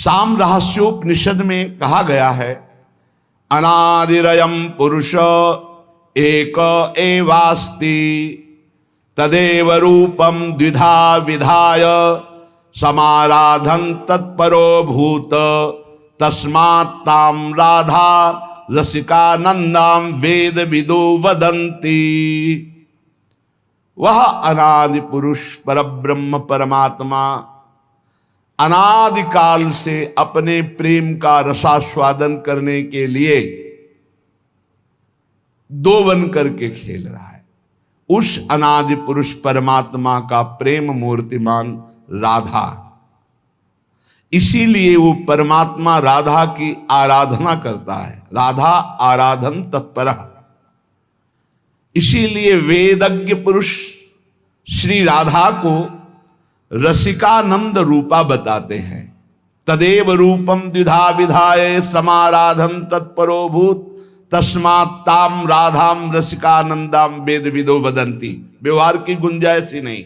साम रहस्योपनिषद में कहा गया है, अनादिरयम पुरुष एक एवास्ति तदेव रूपम द्विधा विधाय समाराधन तत्परो भूत तस्मात् ताम राधा रसिकानंदाम वेद विदो वदंती। वह अनादि पुरुष परब्रह्म परमात्मा अनादिकाल से अपने प्रेम का रसास्वादन करने के लिए दो बन करके खेल रहा है। उस अनादि पुरुष परमात्मा का प्रेम मूर्तिमान राधा, इसीलिए वो परमात्मा राधा की आराधना करता है। राधा आराधन तत्पर, इसीलिए वेदज्ञ पुरुष श्री राधा को रसिकानंद रूपा बताते हैं। तदेव रूपम द्विधा विधाय समाराधन तत्परो भूत तस्मात् ताम राधाम रसिकानंदाम वेद विदो वदंती। व्यवहार की गुंजाइश ही नहीं।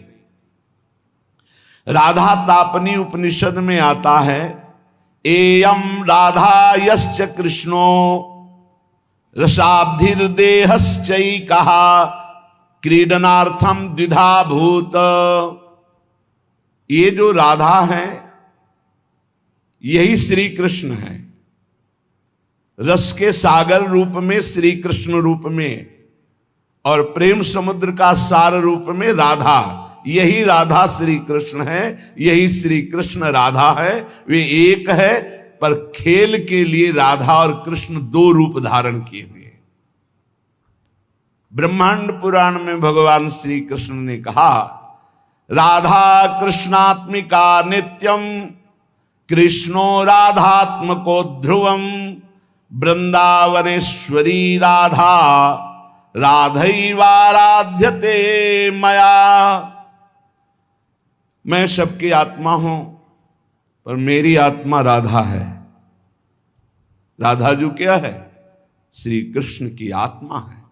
राधा तापनी उपनिषद में आता है, एयम राधा यश्च कृष्णो रसाब्धिर्देहश्चै कहा क्रीडनार्थम द्विधा भूत। ये जो राधा है यही श्री कृष्ण है। रस के सागर रूप में श्री कृष्ण रूप में और प्रेम समुद्र का सार रूप में राधा, यही राधा श्री कृष्ण है, यही श्री कृष्ण राधा है। वे एक है, पर खेल के लिए राधा और कृष्ण दो रूप धारण किए हुए। ब्रह्मांड पुराण में भगवान श्री कृष्ण ने कहा, राधा कृष्णात्मिका नित्यम कृष्णो राधात्मको ध्रुवम वृंदावनेश्वरी राधा राधैवाराध्यते मया। मैं सबकी आत्मा हूं, पर मेरी आत्मा राधा है। राधा जो क्या है? श्री कृष्ण की आत्मा है।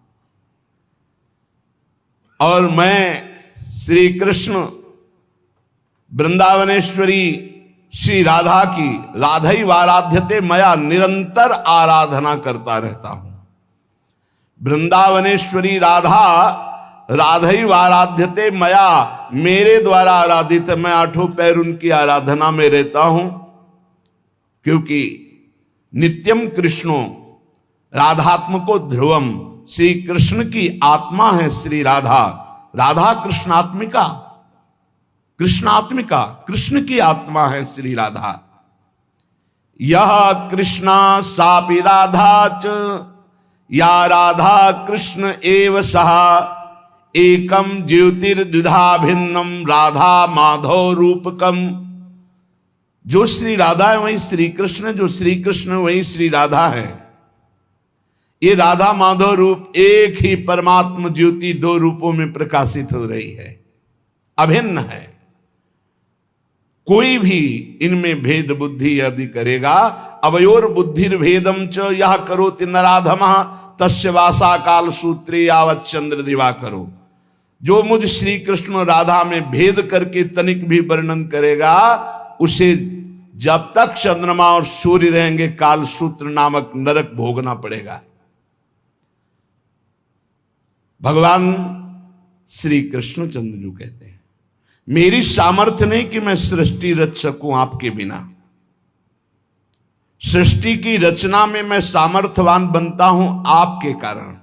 और मैं श्री कृष्ण वृंदावनेश्वरी श्री राधा की राधैवाराध्यते मया निरंतर आराधना करता रहता हूं। वृंदावनेश्वरी राधा राधैवाराध्यते मया, मेरे द्वारा आराधित, मैं आठों पैर उनकी आराधना में रहता हूं। क्योंकि नित्यम कृष्णो राधात्मको ध्रुवम, श्री कृष्ण की आत्मा है श्री राधा। राधा कृष्णात्मिका, कृष्णात्मिका कृष्ण की आत्मा है श्री राधा। यह कृष्णा सापि राधा च या राधा कृष्ण एव सहा एकम ज्योतिर्द्विधा भिन्नम राधा माधव रूपकम। जो श्री राधा है वही श्री कृष्ण, जो श्री कृष्ण वही श्री राधा है। ये राधा माधव रूप एक ही परमात्म ज्योति दो रूपों में प्रकाशित हो रही है, अभिन्न है। कोई भी इनमें भेद बुद्धि यदि करेगा, अवयोर बुद्धिर्भेदम च यह करोति नराधमः तस्य वासा काल सूत्रे यावत् चंद्र दिवाकरो। जो मुझ श्री कृष्ण राधा में भेद करके तनिक भी वर्णन करेगा, उसे जब तक चंद्रमा और सूर्य रहेंगे काल सूत्र नामक नरक भोगना पड़ेगा। भगवान श्री कृष्ण चंद्र जो कहते हैं, मेरी सामर्थ्य नहीं कि मैं सृष्टि रच सकूं आपके बिना। सृष्टि की रचना में मैं सामर्थ्यवान बनता हूं आपके कारण।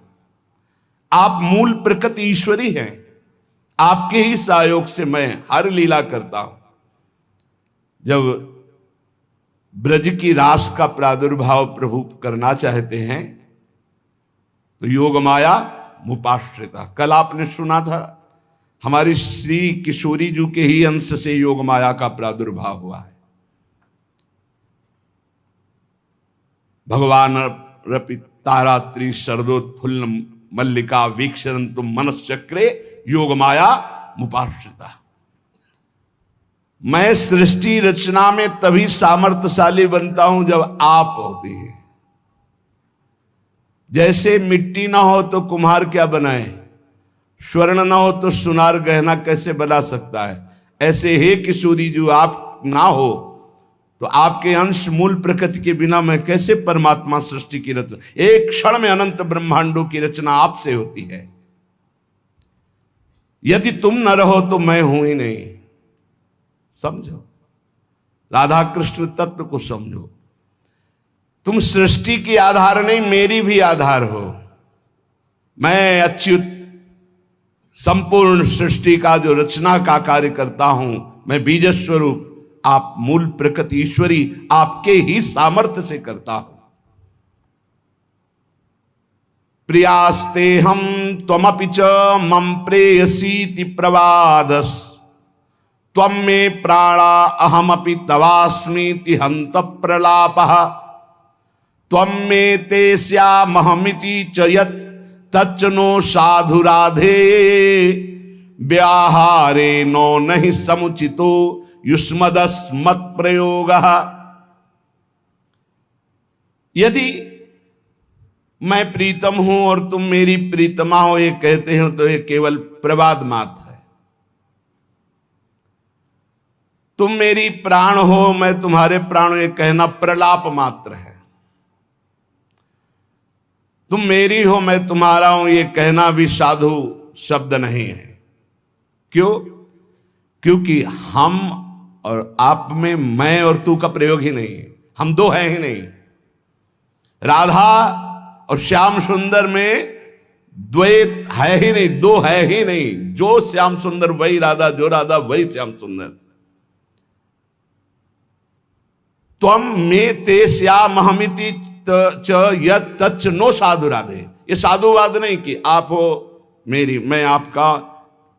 आप मूल प्रकृति ईश्वरी हैं, आपके ही सहयोग से मैं हर लीला करता हूं। जब ब्रज की रास का प्रादुर्भाव प्रभु करना चाहते हैं तो योग माया मुपाश्रिता, कल आपने सुना था, हमारी श्री किशोरी जी के ही अंश से योग माया का प्रादुर्भाव हुआ है। भगवान रपि तारात्रि शरदोत्फुल्ल मल्लिका वीक्षरन्तु मनश्चक्रे योग माया मुपाश्रिता। मैं सृष्टि रचना में तभी सामर्थ्यशाली बनता हूं जब आप होते हैं। जैसे मिट्टी ना हो तो कुम्हार क्या बनाए, स्वर्ण ना हो तो सुनार गहना कैसे बना सकता है, ऐसे हे किशोरी जो आप ना हो तो आपके अंश मूल प्रकृति के बिना मैं कैसे परमात्मा सृष्टि की रचना, एक क्षण में अनंत ब्रह्मांडों की रचना आपसे होती है। यदि तुम न रहो तो मैं हूं ही नहीं। समझो, राधा कृष्ण तत्व को समझो। तुम सृष्टि की आधार नहीं, मेरी भी आधार हो। मैं अच्युत संपूर्ण सृष्टि का जो रचना का कार्य करता हूं, मैं बीज स्वरूप, आप मूल प्रकृति ईश्वरी आपके ही सामर्थ्य से करता हूं। प्रियास्ते हम त्वमपि च मम प्रेयसीति प्रवादस, त्वं मे प्राणा अहमपि तवास्मीति हंत प्रलापः, त्वं मे ते स्यामहमिति च यत् तच्च नो साधु राधे, व्याहारे नो नहि समुचितो युष्मदस्मत् प्रयोगः। यदि मैं प्रीतम हूं और तुम मेरी प्रीतमा हो ये कहते हो तो ये केवल प्रवाद मात्र है। तुम मेरी प्राण हो, मैं तुम्हारे प्राण, ये कहना प्रलाप मात्र है। तुम मेरी हो, मैं तुम्हारा हूं, ये कहना भी साधु शब्द नहीं है। क्यों? क्योंकि हम और आप में मैं और तू का प्रयोग ही नहीं है। हम दो हैं ही नहीं। राधा और श्याम सुंदर में द्वैत है ही नहीं, दो है ही नहीं। जो श्याम सुंदर वही राधा, जो राधा वही श्याम सुंदर। त्वं मे ते स्यामहमिति च यत् तच्च नो साधु राधे। ये साधुवाद नहीं कि आप हो मेरी, मैं आपका,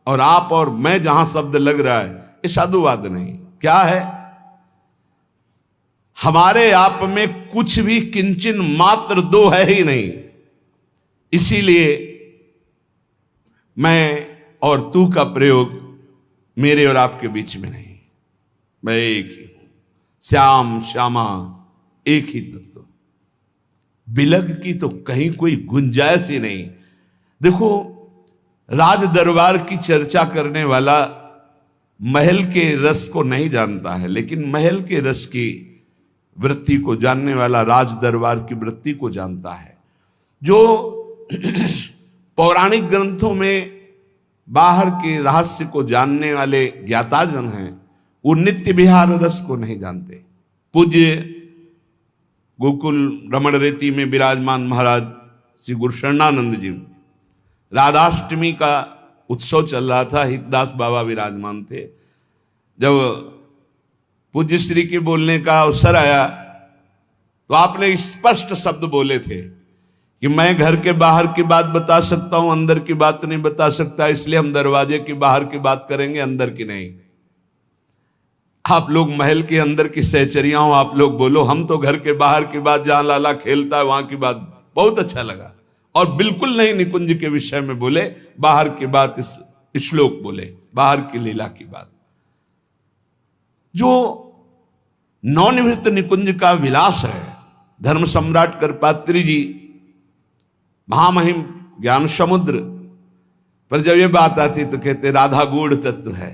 और आप और मैं जहां शब्द लग रहा है, ये साधुवाद नहीं। क्या है? हमारे आप में कुछ भी किंचन मात्र दो है ही नहीं। इसीलिए मैं और तू का प्रयोग मेरे और आपके बीच में नहीं। मैं एक ही हूं, श्याम श्यामा एक ही तत्व। बिलग की तो कहीं कोई गुंजाइश ही नहीं। देखो, राज दरबार की चर्चा करने वाला महल के रस को नहीं जानता है, लेकिन महल के रस की वृत्ति को जानने वाला राज दरबार की वृत्ति को जानता है। जो पौराणिक ग्रंथों में बाहर के रहस्य को जानने वाले ज्ञाताजन हैं, वो नित्य विहार रस को नहीं जानते। पूज्य गोकुल रमण रेती में विराजमान महाराज श्री गुरु शरणानंद जी, राधाष्टमी का उत्सव चल रहा था, हितदास बाबा विराजमान थे। जब पूज्य श्री के बोलने का अवसर आया तो आपने स्पष्ट शब्द बोले थे कि मैं घर के बाहर की बात बता सकता हूं, अंदर की बात नहीं बता सकता, इसलिए हम दरवाजे की बाहर की बात करेंगे, अंदर की नहीं। आप लोग महल के अंदर की सहचरियां हो, आप लोग बोलो, हम तो घर के बाहर की बात, जहां लाला खेलता है वहां की बात। बहुत अच्छा लगा। और बिल्कुल नहीं निकुंज के विषय में बोले, बाहर की बात, इस श्लोक बोले, बाहर की लीला की बात। जो नवनिवृत्त निकुंज का विलास है, धर्म सम्राट करपात्री जी महामहिम ज्ञान समुद्र पर जब ये बात आती तो कहते राधा गूढ़ तत्व है,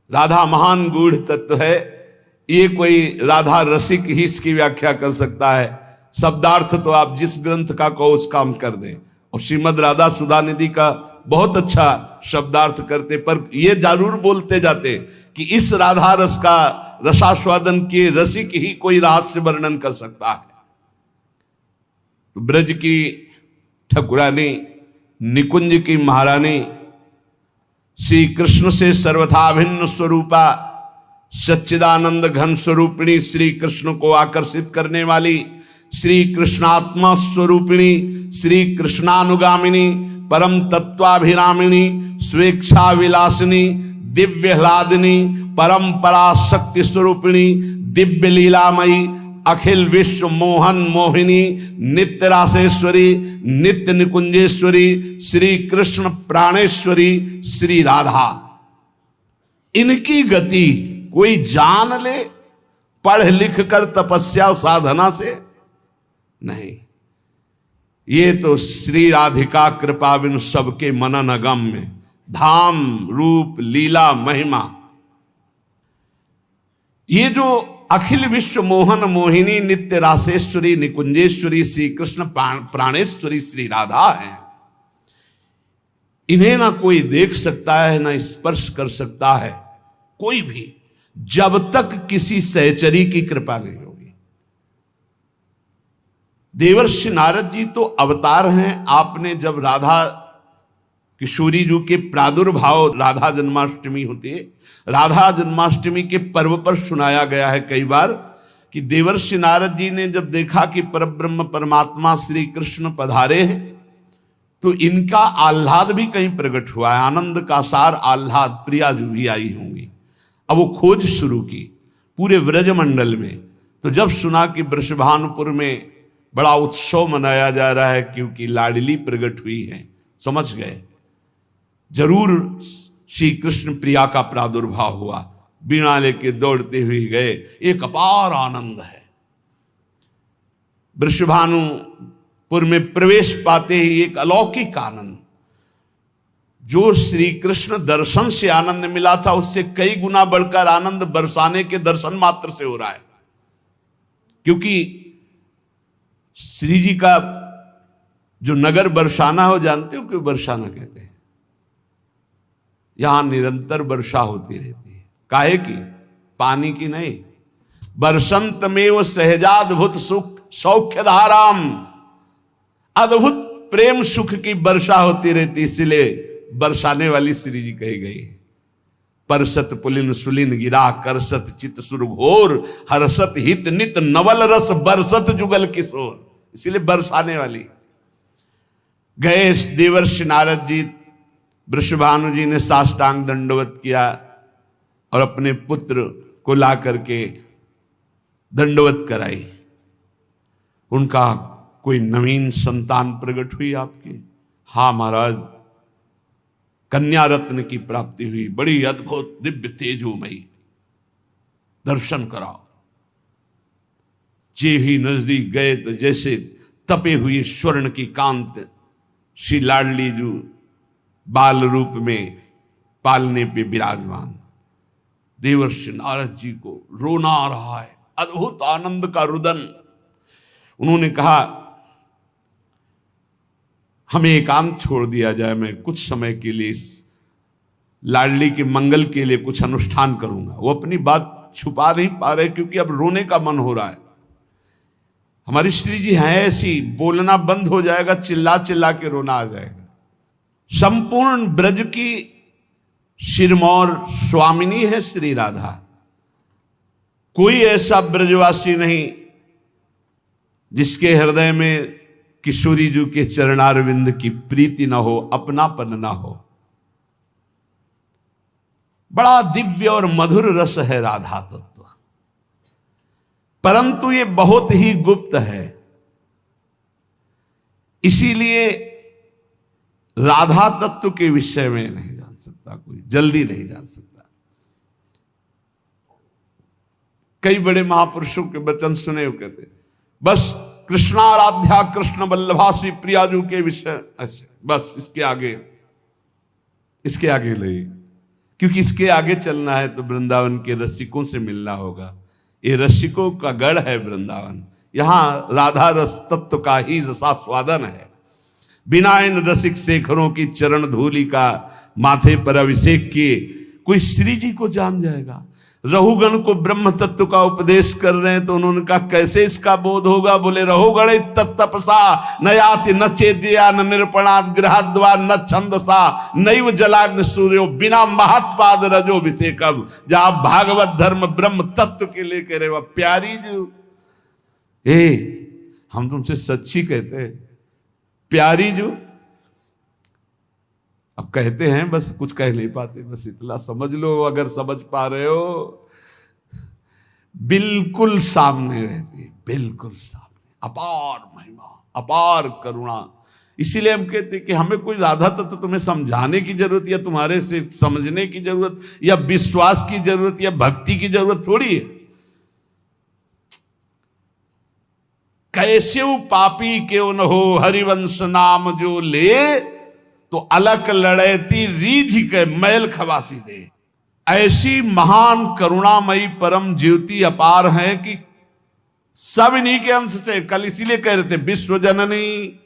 राधा महान गूढ़ तत्व है। ये कोई राधा रसिक ही इसकी व्याख्या कर सकता है। शब्दार्थ तो आप जिस ग्रंथ का कहो उसका हम कर दें। और श्रीमद राधा सुधा निधि का बहुत अच्छा शब्दार्थ करते, पर ये जरूर बोलते जाते कि इस राधा रस का रसास्वादन के रसिक ही कोई रहस्य वर्णन कर सकता है। तो ब्रज की ठकुरानी, निकुंज की महारानी, श्री कृष्ण से सर्वथा भिन्न स्वरूपा, सच्चिदानंद घन स्वरूपिणी, श्री कृष्ण को आकर्षित करने वाली, श्री कृष्णात्मा स्वरूपिणी, श्री कृष्णानुगामिनी, परम तत्वाभिरामिणी, स्वेच्छा विलासिनी, दिव्य ह्लादिनी, परंपरा शक्ति स्वरूपिणी, दिव्य लीलामयी, अखिल विश्व मोहन मोहिनी, नित्य रासेश्वरी, नित्य निकुंजेश्वरी, श्री कृष्ण प्राणेश्वरी, श्री राधा। इनकी गति कोई जान ले पढ़ लिख कर तपस्या और साधना से नहीं। ये तो श्री राधिका कृपा बिन सबके मनन अगम्य, धाम रूप लीला महिमा। ये जो अखिल विश्व मोहन मोहिनी नित्य रासेश्वरी निकुंजेश्वरी श्री कृष्ण प्राणेश्वरी श्री राधा है, इन्हें ना कोई देख सकता है ना स्पर्श कर सकता है कोई भी, जब तक किसी सहचरी की कृपा नहीं होगी। देवर्षि नारद जी तो अवतार हैं। आपने जब राधा किशोरी जी के प्रादुर्भाव, राधा जन्माष्टमी होती है, राधा जन्माष्टमी के पर्व पर सुनाया गया है कई बार कि देवर्षि नारद जी ने जब देखा कि परब्रह्म परमात्मा श्री कृष्ण पधारे हैं तो इनका आह्लाद भी कहीं प्रकट हुआ है, आनंद का सार आह्लाद, प्रिया जो भी आई होंगी। अब वो खोज शुरू की पूरे व्रजमंडल में। तो जब सुना कि वृषभानुपुर में बड़ा उत्सव मनाया जा रहा है क्योंकि लाडली प्रकट हुई है, समझ गए जरूर श्री कृष्ण प्रिया का प्रादुर्भाव हुआ। बीणा लेके दौड़ते हुए गए, एक अपार आनंद है। वृषभानुपुर में प्रवेश पाते ही एक अलौकिक आनंद, जो श्री कृष्ण दर्शन से आनंद मिला था उससे कई गुना बढ़कर आनंद बरसाने के दर्शन मात्र से हो रहा है। क्योंकि श्री जी का जो नगर बरसाना हो, जानते हो क्यों बरसाना कहते हैं? यहां निरंतर वर्षा होती रहती है। काहे की? पानी की नहीं। बरसंत में वो सहजाद्भुत सुख सौख्य धाराम, अद्भुत प्रेम सुख की वर्षा होती रहती, इसलिए बरसाने वाली श्री जी कही गई है। परसत पुलिन सुलिन गिरा करसत चित सुर घोर, हर्षत हित नित नवल रस बरसत जुगल किशोर, इसलिए बरसाने वाली। गए देवर्षि नारद जी, वृषभानु जी ने साष्टांग दंडवत किया और अपने पुत्र को ला करके दंडवत कराई। उनका कोई नवीन संतान प्रकट हुई आपकी? हाँ महाराज, कन्या रत्न की प्राप्ति हुई, बड़ी अद्भुत दिव्य तेजोमयी। दर्शन कराओ। जे ही नजदीक गए तो जैसे तपे हुए स्वर्ण की कांत श्री लाडली जो बाल रूप में पालने पे विराजमान। देवर्षि नारद जी को रोना आ रहा है, अद्भुत आनंद का रुदन। उन्होंने कहा हमें एकांत छोड़ दिया जाए, मैं कुछ समय के लिए इस लाडली के मंगल के लिए कुछ अनुष्ठान करूंगा। वो अपनी बात छुपा नहीं पा रहे क्योंकि अब रोने का मन हो रहा है। हमारी श्री जी हैं ऐसी, बोलना बंद हो जाएगा, चिल्ला चिल्ला के रोना आ जाएगा। संपूर्ण ब्रज की सिरमौर स्वामिनी है श्री राधा। कोई ऐसा ब्रजवासी नहीं जिसके हृदय में किशोरी जी के चरणारविंद की प्रीति ना हो, अपनापन ना हो। बड़ा दिव्य और मधुर रस है राधा तत्व, परंतु ये बहुत ही गुप्त है। इसीलिए राधा तत्व के विषय में नहीं जान सकता कोई, जल्दी नहीं जान सकता। कई बड़े महापुरुषों के वचन सुने, वो कहते बस कृष्णाराध्या कृष्ण वल्लभा श्री प्रियाजू के विषय ऐसे, बस इसके आगे नहीं, क्योंकि इसके आगे चलना है तो वृंदावन के रसिकों से मिलना होगा। ये रसिकों का गढ़ है वृंदावन, यहां राधा रस तत्व का ही रसास्वादन है। बिना इन रसिक शेखरों की चरण धूलि का माथे पर अभिषेक किए कोई श्री जी को जान जाएगा। रहुगण को ब्रह्म तत्व का उपदेश कर रहे हैं तो उन्होंने कहा कैसे इसका बोध होगा? बोले रहुगण तत्तपसा न याति न चेद्या न निरूपणाद गृहाद्वार न छंदसा नैव जलाग्न सूर्यो बिना महत्पाद रजो अभिषेकम। जहां भागवत धर्म ब्रह्म तत्व के लिए कह रहे हो प्यारी जो, हम तुमसे सच्ची कहते हैं प्यारी जो। अब कहते हैं बस कुछ कह नहीं पाते, बस इतना समझ लो, अगर समझ पा रहे हो। बिल्कुल सामने रहती, बिल्कुल सामने, अपार महिमा, अपार करुणा। इसीलिए हम कहते हैं कि हमें कोई राधा तत्व तुम्हें समझाने की जरूरत या तुम्हारे से समझने की जरूरत या विश्वास की जरूरत या भक्ति की जरूरत थोड़ी है। कैसे पापी क्यों न हो हरिवंश नाम जो ले, तो अलक लड़ेती रीझ के मैल खवासी दे। ऐसी महान करुणामयी परम ज्योति अपार है कि सब इन्हीं के अंश से, कल इसीलिए कह रहे थे विश्व जननी,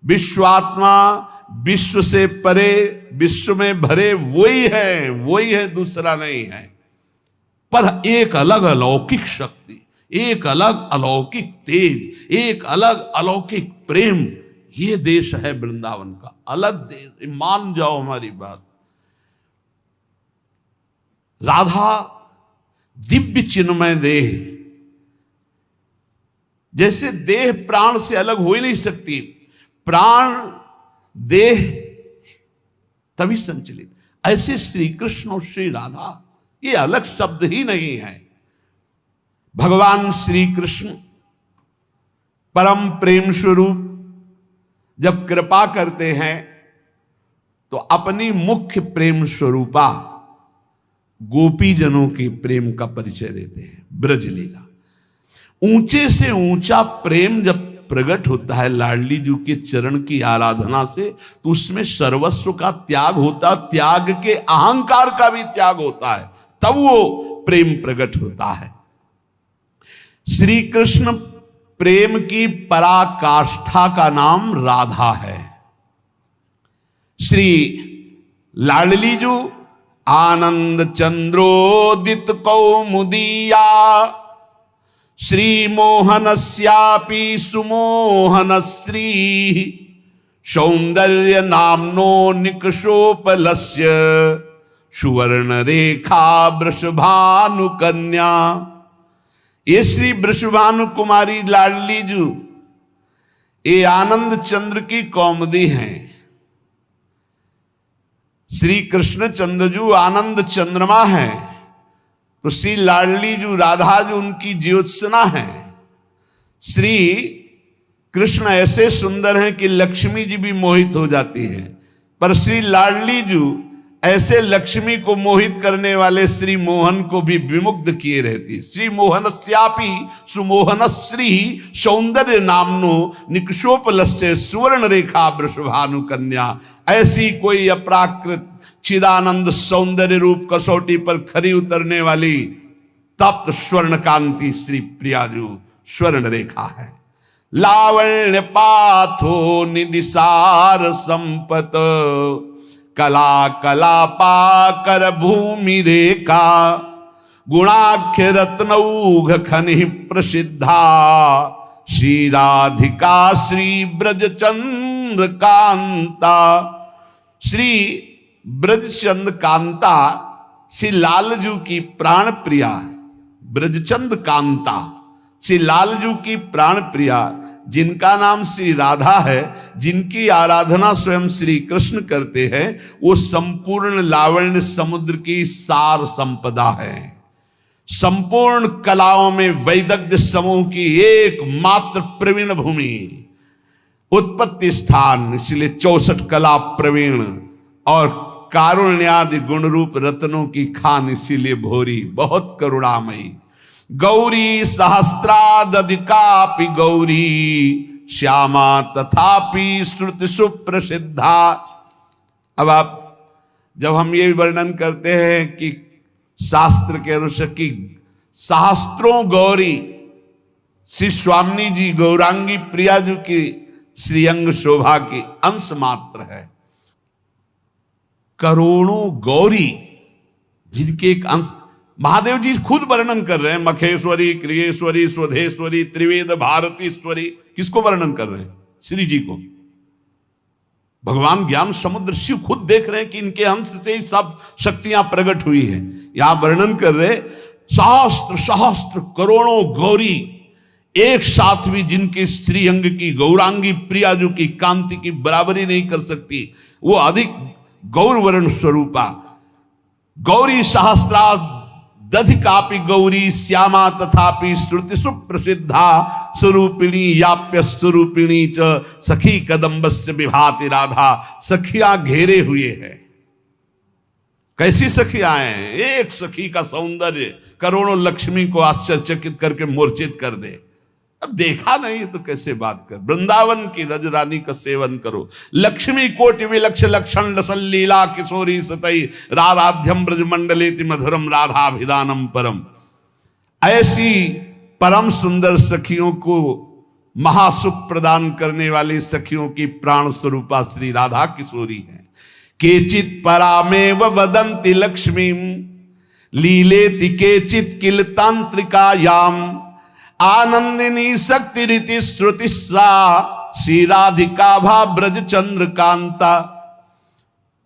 विश्वात्मा, विश्व से परे, विश्व में भरे वही है, दूसरा नहीं है। पर एक अलग अलौकिक शक्ति, एक अलग अलौकिक तेज, एक अलग अलौकिक प्रेम, ये देश है वृंदावन का, अलग देश। मान जाओ हमारी बात। राधा दिव्य चिन्मय देह, जैसे देह प्राण से अलग हो ही नहीं सकती, प्राण देह तभी संचलित, ऐसे श्री कृष्ण और श्री राधा ये अलग शब्द ही नहीं है। भगवान श्री कृष्ण परम प्रेम स्वरूप जब कृपा करते हैं तो अपनी मुख्य प्रेम स्वरूपा गोपी जनों के प्रेम का परिचय देते हैं। ब्रजलीला ऊंचे से ऊंचा प्रेम जब प्रकट होता है लाडली जी के चरण की आराधना से, तो उसमें सर्वस्व का त्याग होता, त्याग के अहंकार का भी त्याग होता है, तब वो प्रेम प्रकट होता है। श्री कृष्ण प्रेम की पराकाष्ठा का नाम राधा है। श्री लाडली जी आनंद चंद्रोदित कौमुदीया, श्री मोहनस्यापि सुमोहन श्री, सौंदर्य नामनो निकषोपलस्य, सुवर्ण रेखा वृषभानु कन्या। ये श्री वृषभानु कुमारी लाडली जी ये आनंद चंद्र की कौमुदी हैं। श्री कृष्ण चंद्र जी आनंद चंद्रमा है, तो श्री लाडली जी राधा जी उनकी ज्योत्सना है। श्री कृष्ण ऐसे सुंदर हैं कि लक्ष्मी जी भी मोहित हो जाती है, पर श्री लाडली जी ऐसे लक्ष्मी को मोहित करने वाले श्री मोहन को भी विमुग्ध किए रहती। श्री मोहनस्यापि सुमोहन श्री, सौंदर्य नामनो निकषोपलस्य, सुवर्ण रेखा वृषभानु कन्या। ऐसी कोई अपराकृत चिदानंद सौंदर्य रूप कसौटी पर खरी उतरने वाली तप्त स्वर्ण कांति श्री प्रियाजू स्वर्ण रेखा है। लावण्य पाथो निदिसार संपत, कला कला पाकर भूमि रेखा, गुणाख्य रत्नौघ खनि प्रसिद्धा, श्री राधिका श्री ब्रजचंद्र कांता। श्री ब्रजचंद कांता श्री लालजू की प्राण प्रिया, ब्रजचंद कांता श्री लालजू की प्राण प्रिया, जिनका नाम श्री राधा है, जिनकी आराधना स्वयं श्री कृष्ण करते हैं, वो संपूर्ण लावण्य समुद्र की सार संपदा है। संपूर्ण कलाओं में वैदग्ध्य समूह की एकमात्र प्रवीण भूमि, उत्पत्ति स्थान, इसलिए 64 कला प्रवीण, और कारुण्यादि गुण रूप रत्नों की खान, इसीलिए भोरी, बहुत करुणामयी। गौरी सहस्रादधिकापि गौरी, श्यामा तथापि श्रुति सुप्रसिद्धा। अब आप जब हम ये वर्णन करते हैं कि शास्त्र के अनुसार की सहस्त्रों गौरी श्री स्वामी जी गौरांगी प्रिया जी की श्रीअंग शोभा की अंश मात्र है। करोड़ों गौरी जिनके एक अंश महादेव जी खुद वर्णन कर रहे हैं। मखेश्वरी, क्रियेश्वरी, स्वधेश्वरी, त्रिवेद भारतीश्वरी, किसको वर्णन कर रहे हैं? श्री जी को। भगवान ज्ञान समुद्र शिव खुद देख रहे हैं कि इनके अंश से ही सब शक्तियां प्रकट हुई है। यहां वर्णन कर रहे सहस्त्र सहस्त्र करोड़ों गौरी एक साथ भी जिनके श्रीअंग की गौरांगी प्रियाजू की कांति की बराबरी नहीं कर सकती, वो अधिक गौरवर्ण स्वरूपा। गौरी सहस्रा दधिकापि गौरी, श्यामा तथापि श्रुति सुप्रसिद्धा, स्वरूपिणी याप्य स्वरूपिणी च, सखी कदम्बस्य विभाति राधा। सखियां घेरे हुए हैं। कैसी सखियां हैं? एक सखी का सौंदर्य करोड़ों लक्ष्मी को आश्चर्यचकित करके मूर्छित कर दे। अब देखा नहीं तो कैसे बात कर। वृंदावन की रजरानी का सेवन करो। लक्ष्मी कोटि विलक्ष लक्षण लसन लीला किशोरी सतई राधाध्यम ब्रज मंडलेति मधुरम राधाभिदानम परम। ऐसी परम सुंदर सखियों को महासुख प्रदान करने वाली सखियों की प्राण स्वरूपा श्री राधा किशोरी है। केचित परामेव वदंति लक्ष्मी लीलेति केचित किल तांत्रिकायाम आनंदिनी शक्ति रीति श्रुति सा श्री राधिका भा ब्रज चंद्रकांता।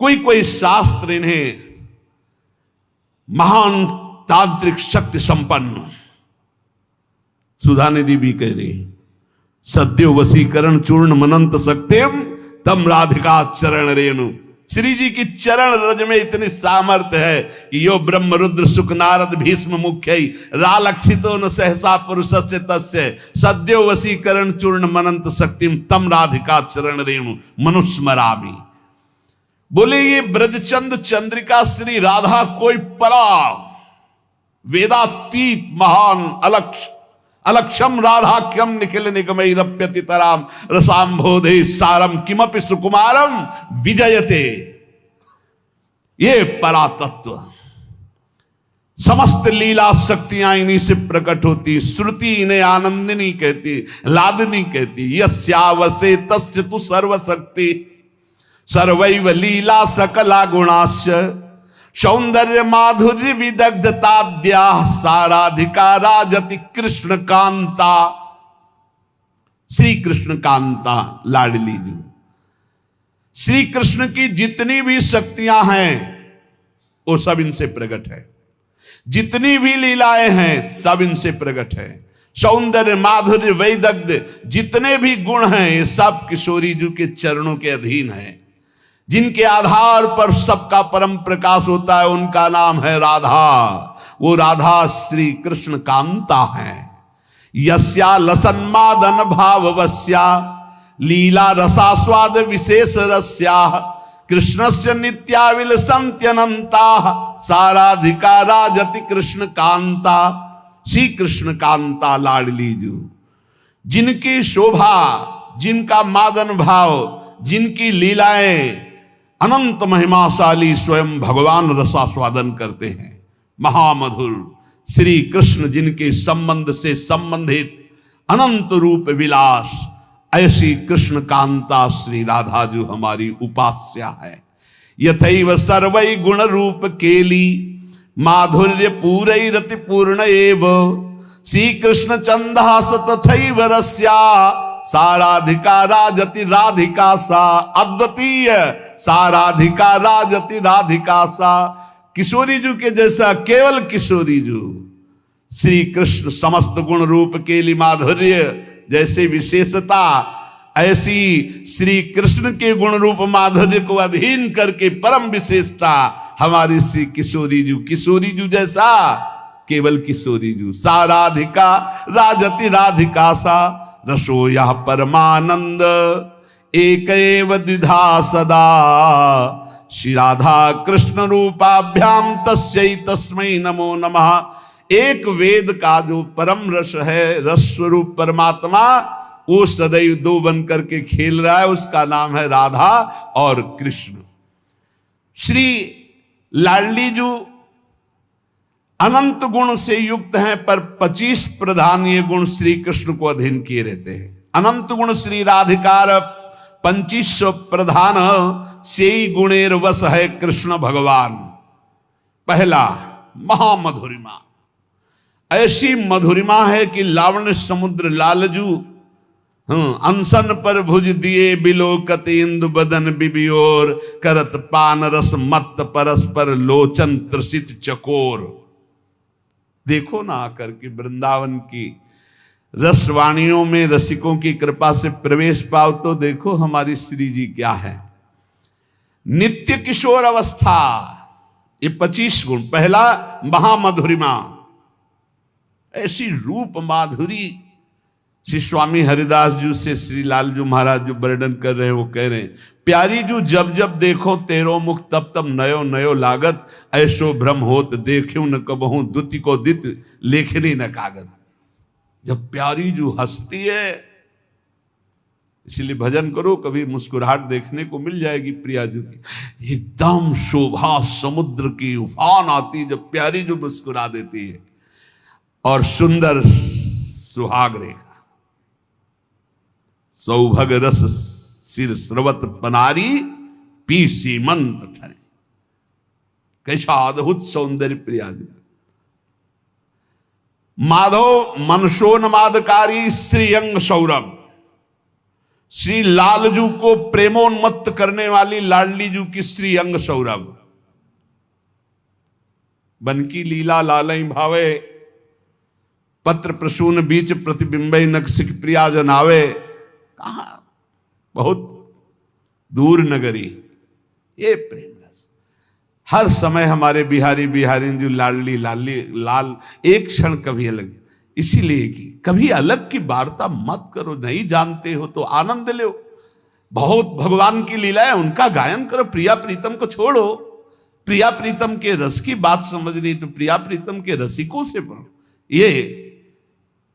कोई कोई शास्त्र इन्हें महान तांत्रिक शक्ति संपन्न, सुधा निधि भी कह रही, सद्यो वशीकरण चूर्ण मनंत सक्त्यम तम राधिका चरण रेणु। श्री जी की चरण रज में इतनी सामर्थ्य है कि यो ब्रह्म रुद्र सुख नारद भीष्म मुख्य रालक्षितो न सहसा पुरुषस्य तस्य सद्यो वशीकरण चूर्ण मनंत शक्तिम तम राधिका चरण रेणु मनुस्मरामि। बोले ये ब्रजचंद चंद्रिका श्री राधा कोई परा वेदातीत महान अलक्षम राधाख्यम निखिल निगमैरप्यति तराम रसाम्भोधे सारम किमपि सुकुमारम विजयते। ये परातत्व समस्त लीला शक्तियां इन्हीं से प्रकट होती। श्रुति इन्हें आनंदिनी कहती, लादनी कहती। यस्यावसे तस्य तु सर्वशक्ति सर्वैव लीला सकला गुणाश्च सौंदर्य माधुर्य विदग्धताद्या साराधिका राजति कृष्ण कांता। श्री कृष्ण कांता लाडली जी, श्री कृष्ण की जितनी भी शक्तियां हैं वो सब इनसे प्रकट है। जितनी भी लीलाएं हैं सब इनसे प्रकट है। सौंदर्य माधुर्य वैदग्ध जितने भी गुण हैं ये सब किशोरी जी के चरणों के अधीन है। जिनके आधार पर सबका परम प्रकाश होता है उनका नाम है राधा। वो राधा श्री कृष्ण कांता है। यस्या लसन्मादन भाववस्या लीला रसास्वाद विशेष रस्या कृष्णस्य नित्याविलसन्त्यनन्ता साराधिका राजति कृष्ण कांता। श्री कृष्ण कांता लाडली जू, जिनकी शोभा, जिनका मादन भाव, जिनकी लीलाएं अनंत महिमाशाली स्वयं भगवान रसास्वादन करते हैं। महामधुर श्री कृष्ण जिनके संबंध से संबंधित अनंत रूप विलास, ऐसी कृष्ण कांता श्री राधा जो हमारी उपास्या है। यथैव सर्वै गुण रूप केली माधुर्य पूरै रति पूर्ण एव श्री कृष्ण चंदास तथैव रस्या साराधिका राजति राधिका सा। अद्वितीय साराधिका राजति राधिका सा। किशोरी जू के जैसा केवल किशोरी जू श्री कृष्ण समस्त गुण रूप केली माधुर्य जैसे विशेषता, ऐसी श्री कृष्ण के गुण रूप माधुर्य को अधीन करके परम विशेषता हमारी श्री किशोरी जू। किशोरी जू जैसा केवल किशोरी जू। साराधिका राजति राधिका सा रसो यह परमानंद एक एव द्विधा सदा श्री राधा कृष्ण रूपाभ्याम तस्यै तस्मै नमो नमः। एक वेद का जो परम रस है, रस स्वरूप परमात्मा, वो सदैव दो बन करके खेल रहा है। उसका नाम है राधा और कृष्ण। श्री लाडली जू अनंत गुण से युक्त हैं, पर 25 प्रधान ये गुण श्री कृष्ण को अधीन किए रहते हैं। अनंत गुण श्री राधिकार 2500 प्रधान से गुणेर वश है कृष्ण भगवान। पहला महामधुरिमा, ऐसी मधुरिमा है कि लावण्य समुद्र लालजू अनशन पर भुज दिए बिलोकत इंदु बदन बिबियोर करत पान रस मत परस्पर लोचन त्रसित चकोर। देखो ना आकर के वृंदावन की रसवाणियों में रसिकों की कृपा से प्रवेश पाओ तो देखो हमारी श्री जी क्या है। नित्य किशोर अवस्था, ये 25 गुण। पहला महामधुरिमा, ऐसी रूप माधुरी। श्री स्वामी हरिदास जी से श्री लालजू महाराज जो वर्णन कर रहे हैं वो कह रहे हैं, प्यारी जू जब जब देखो तेरो मुख तब तब नयो नयो लागत ऐसो भ्रम होत देखियो न कबहू दुति को दित लेखनी न कागत। जब प्यारी जो हंसती है, इसलिए भजन करो, कभी मुस्कुराहट देखने को मिल जाएगी प्रिया जी की। एकदम शोभा समुद्र की उफान आती जब प्यारी जो मुस्कुरा देती है। और सुंदर सुहाग रेखा, सौभग रस सिर स्रवत पनारी, पी सीमंत ठरे। कैसा अद्भुत सौंदर्य प्रिया जी। माधव मनसोन्मादकारी श्रीअंग सौरभ, श्री लालजू को प्रेमोन्मत्त करने वाली लाडली जू की श्री अंग सौरभ। बनकी लीला लालई भावे, पत्र प्रसून बीच प्रतिबिंबई नक्सिक प्रिया जनावे। कहा बहुत दूर नगरी ये प्रेम रस। हर समय हमारे बिहारी बिहारी जो लाडली लाली लाल, एक क्षण कभी अलग। इसीलिए कि कभी अलग की वार्ता मत करो, नहीं जानते हो तो आनंद लो। बहुत भगवान की लीला है, उनका गायन करो। प्रिया प्रीतम को छोड़ो, प्रिया प्रीतम के रस की बात समझनी तो प्रिया प्रीतम के रसिकों से पढ़ो। ये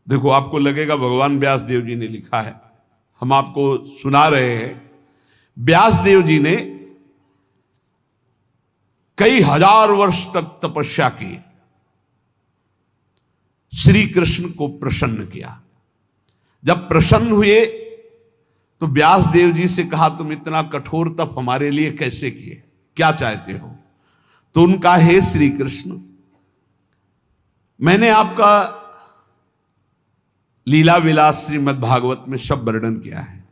देखो, आपको लगेगा भगवान व्यास देव जी ने लिखा है, हम आपको सुना रहे हैं। व्यास देव जी ने कई हजार वर्ष तक तपस्या की, श्री कृष्ण को प्रसन्न किया। जब प्रसन्न हुए तो व्यास देव जी से कहा, तुम इतना कठोर तप हमारे लिए कैसे किए, क्या चाहते हो? तो उनका, हे श्री कृष्ण, मैंने आपका लीला विलास श्रीमद् भागवत में सब वर्णन किया है,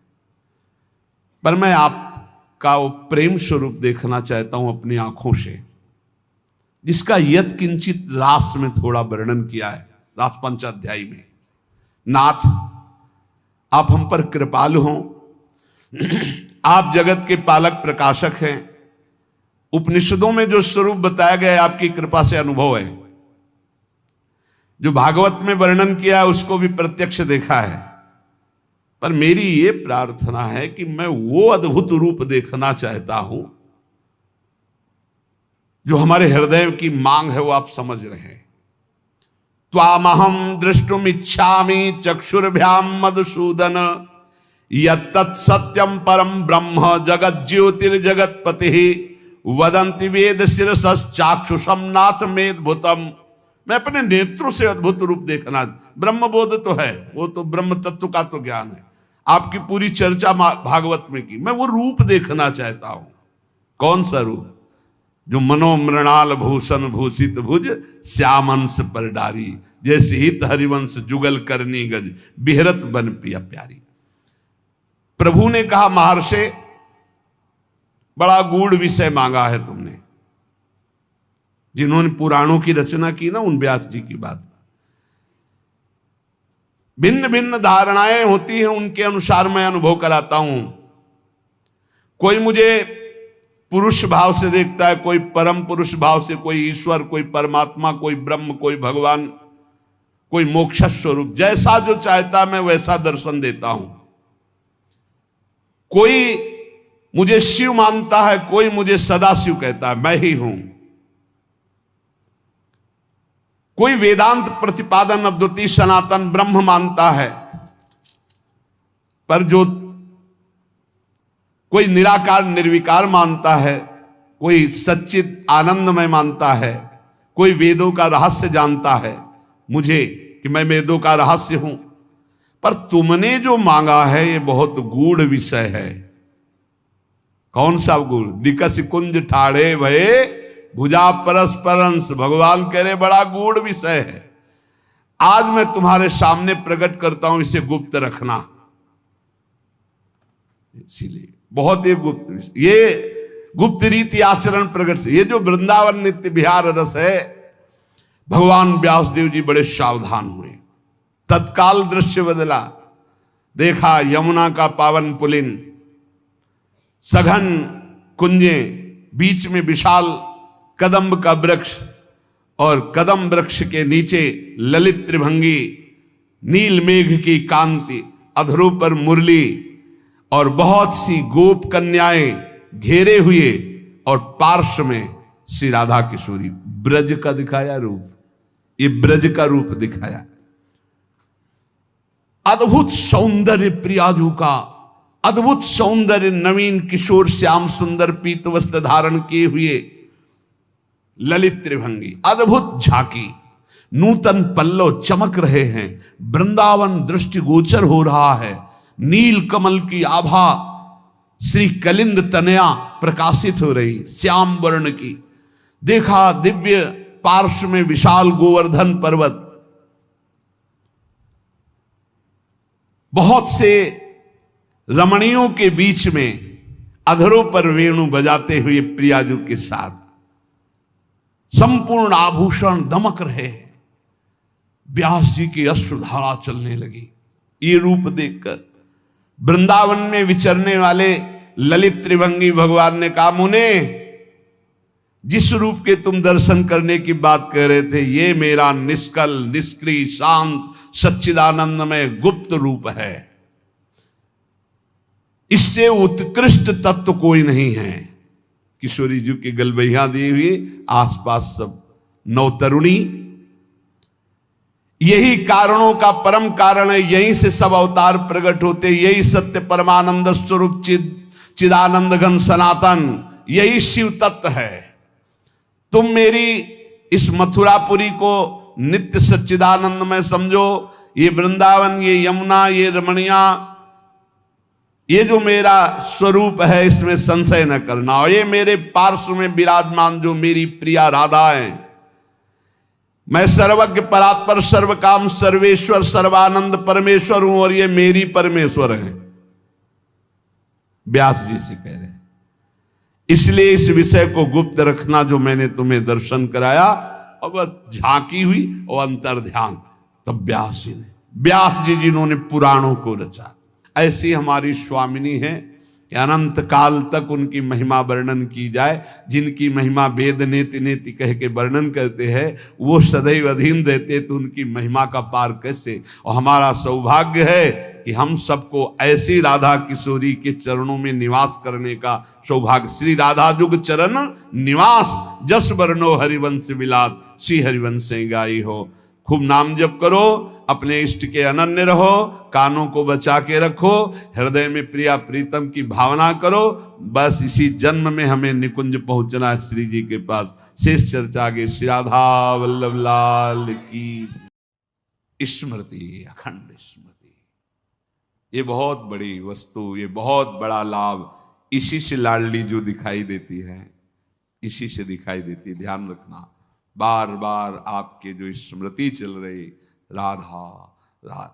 पर मैं आपका वो प्रेम स्वरूप देखना चाहता हूं अपनी आंखों से, जिसका यत किंचित रास में थोड़ा वर्णन किया है, रास पंचाध्यायी में। नाथ, आप हम पर कृपालु हों, आप जगत के पालक प्रकाशक हैं। उपनिषदों में जो स्वरूप बताया गया है आपकी कृपा से अनुभव है, जो भागवत में वर्णन किया है उसको भी प्रत्यक्ष देखा है। पर मेरी ये प्रार्थना है कि मैं वो अद्भुत रूप देखना चाहता हूं जो हमारे हृदय की मांग है, वो आप समझ रहे हैं। त्वामहं द्रष्टुम इच्छामि चक्षुर्भ्याम मधुसूदन, यत्तत् सत्यम परम ब्रह्म जगत ज्योतिर्जगतपति, वदन्ति वेद शिरसश्चाक्षुषम नाथ मेदभूतम। मैं अपने नेत्रों से अद्भुत रूप देखना, ब्रह्मबोध तो है, वो तो ब्रह्म तत्व का तो ज्ञान है, आपकी पूरी चर्चा भागवत में की, मैं वो रूप देखना चाहता हूं। कौन सा रूप? जो मनोमृणाल भूषण भूषित भुज, श्यामंश पर डारी, जैसे हित हरिवंश जुगल करनी गज, बिहरत बन पिया प्यारी। प्रभु ने कहा, महर्षि बड़ा गूढ़ विषय मांगा है तुमने। जिन्होंने पुराणों की रचना की ना, उन व्यास जी की बात, भिन्न भिन्न धारणाएं होती हैं, उनके अनुसार मैं अनुभव कराता हूं। कोई मुझे पुरुष भाव से देखता है, कोई परम पुरुष भाव से, कोई ईश्वर, कोई परमात्मा, कोई ब्रह्म, कोई भगवान, कोई मोक्ष स्वरूप। जैसा जो चाहता मैं वैसा दर्शन देता हूं। कोई मुझे शिव मानता है, कोई मुझे सदा शिव कहता है, मैं ही हूं। कोई वेदांत प्रतिपादन अद्वितीय सनातन ब्रह्म मानता है, पर जो कोई निराकार निर्विकार मानता है, कोई सच्चित आनंदमय मानता है, कोई वेदों का रहस्य जानता है मुझे कि मैं वेदों का रहस्य हूं। पर तुमने जो मांगा है ये बहुत गूढ़ विषय है। कौन सा गूढ़? दिकस कुंज ठाड़े भये भुजा परस्परंस। भगवान कह रहे बड़ा गूढ़ विषय है, आज मैं तुम्हारे सामने प्रकट करता हूं, इसे गुप्त रखना। इसीलिए बहुत ही गुप्त, ये गुप्त रीति आचरण प्रकट से। ये जो वृंदावन नित्य विहार रस है, भगवान व्यासदेव जी बड़े सावधान हुए। तत्काल दृश्य बदला, देखा यमुना का पावन पुलिन, सघन कुंजे, बीच में विशाल कदम्ब का वृक्ष, और कदम वृक्ष के नीचे ललित त्रिभंगी, नील मेघ की कांति, अधरों पर मुरली, और बहुत सी गोप कन्याएं घेरे हुए, और पार्श्व में श्री राधा किशोरी। ब्रज का दिखाया रूप, ये ब्रज का रूप दिखाया। अद्भुत सौंदर्य प्रियाजू का, अद्भुत सौंदर्य, नवीन किशोर श्याम सुंदर पीत वस्त्र धारण किए हुए ललित त्रिभंगी, अद्भुत झांकी, नूतन पल्लव चमक रहे हैं, वृंदावन दृष्टिगोचर हो रहा है, नील कमल की आभा श्री कलिंद तनया प्रकाशित हो रही, श्याम वर्ण की। देखा दिव्य पार्श्व में विशाल गोवर्धन पर्वत, बहुत से रमणियों के बीच में अधरों पर वेणु बजाते हुए प्रियाजू के साथ संपूर्ण आभूषण दमक रहे। व्यास जी की अश्रुधारा चलने लगी। ये रूप देखकर वृंदावन में विचरने वाले ललित त्रिभंगी भगवान ने कहा, मुने, जिस रूप के तुम दर्शन करने की बात कर रहे थे, ये मेरा निष्कल, निष्क्रिय, शांत, सच्चिदानंदमय गुप्त रूप है। इससे उत्कृष्ट तत्व कोई नहीं है। किशोरी जी की गलबैया दी हुई, आसपास सब नवतरुणी। यही कारणों का परम कारण है, यहीं से सब अवतार प्रकट होते, यही सत्य परमानंद स्वरूप चिदानंद घन सनातन, यही शिव तत्व है। तुम मेरी इस मथुरापुरी को नित्य सच्चिदानंद में समझो। ये वृंदावन, ये यमुना, ये रमणिया, ये जो मेरा स्वरूप है, इसमें संशय न करना। और ये मेरे पार्श्व में विराजमान जो मेरी प्रिया राधा है, मैं सर्वज्ञ परात्पर सर्वकाम सर्वेश्वर सर्वानंद परमेश्वर हूं, और ये मेरी परमेश्वर है। व्यास जी से कह रहे हैं। इसलिए इस विषय को गुप्त रखना जो मैंने तुम्हें दर्शन कराया। अब झांकी हुई और अंतर ध्यान, तब व्यास जी जिन्होंने पुराणों को रचा, ऐसी हमारी स्वामिनी है कि अनंत काल तक उनकी महिमा वर्णन की जाए। जिनकी महिमा वेद नेति नेति कह के वर्णन करते हैं, वो सदैव अधीन रहते, तो उनकी महिमा का पार कैसे। और हमारा सौभाग्य है कि हम सबको ऐसी राधा किशोरी के चरणों में निवास करने का सौभाग्य। श्री राधा जुग चरण निवास, जस वर्णो हरिवंश विलास, श्री हरिवंश गाई हो। खूब नाम जप करो, अपने इष्ट के अनन्य रहो, कानों को बचा के रखो, हृदय में प्रिया प्रीतम की भावना करो। बस इसी जन्म में हमें निकुंज पहुंचना है श्री जी के पास। शेष चर्चा आगे। श्री राधा वल्लभ लाल की स्मृति, अखंड स्मृति। ये बहुत बड़ी वस्तु, ये बहुत बड़ा लाभ, इसी से लाडली जो दिखाई देती है, इसी से दिखाई देती है। ध्यान रखना, बार बार आपके जो स्मृति चल रही, राधा राधा,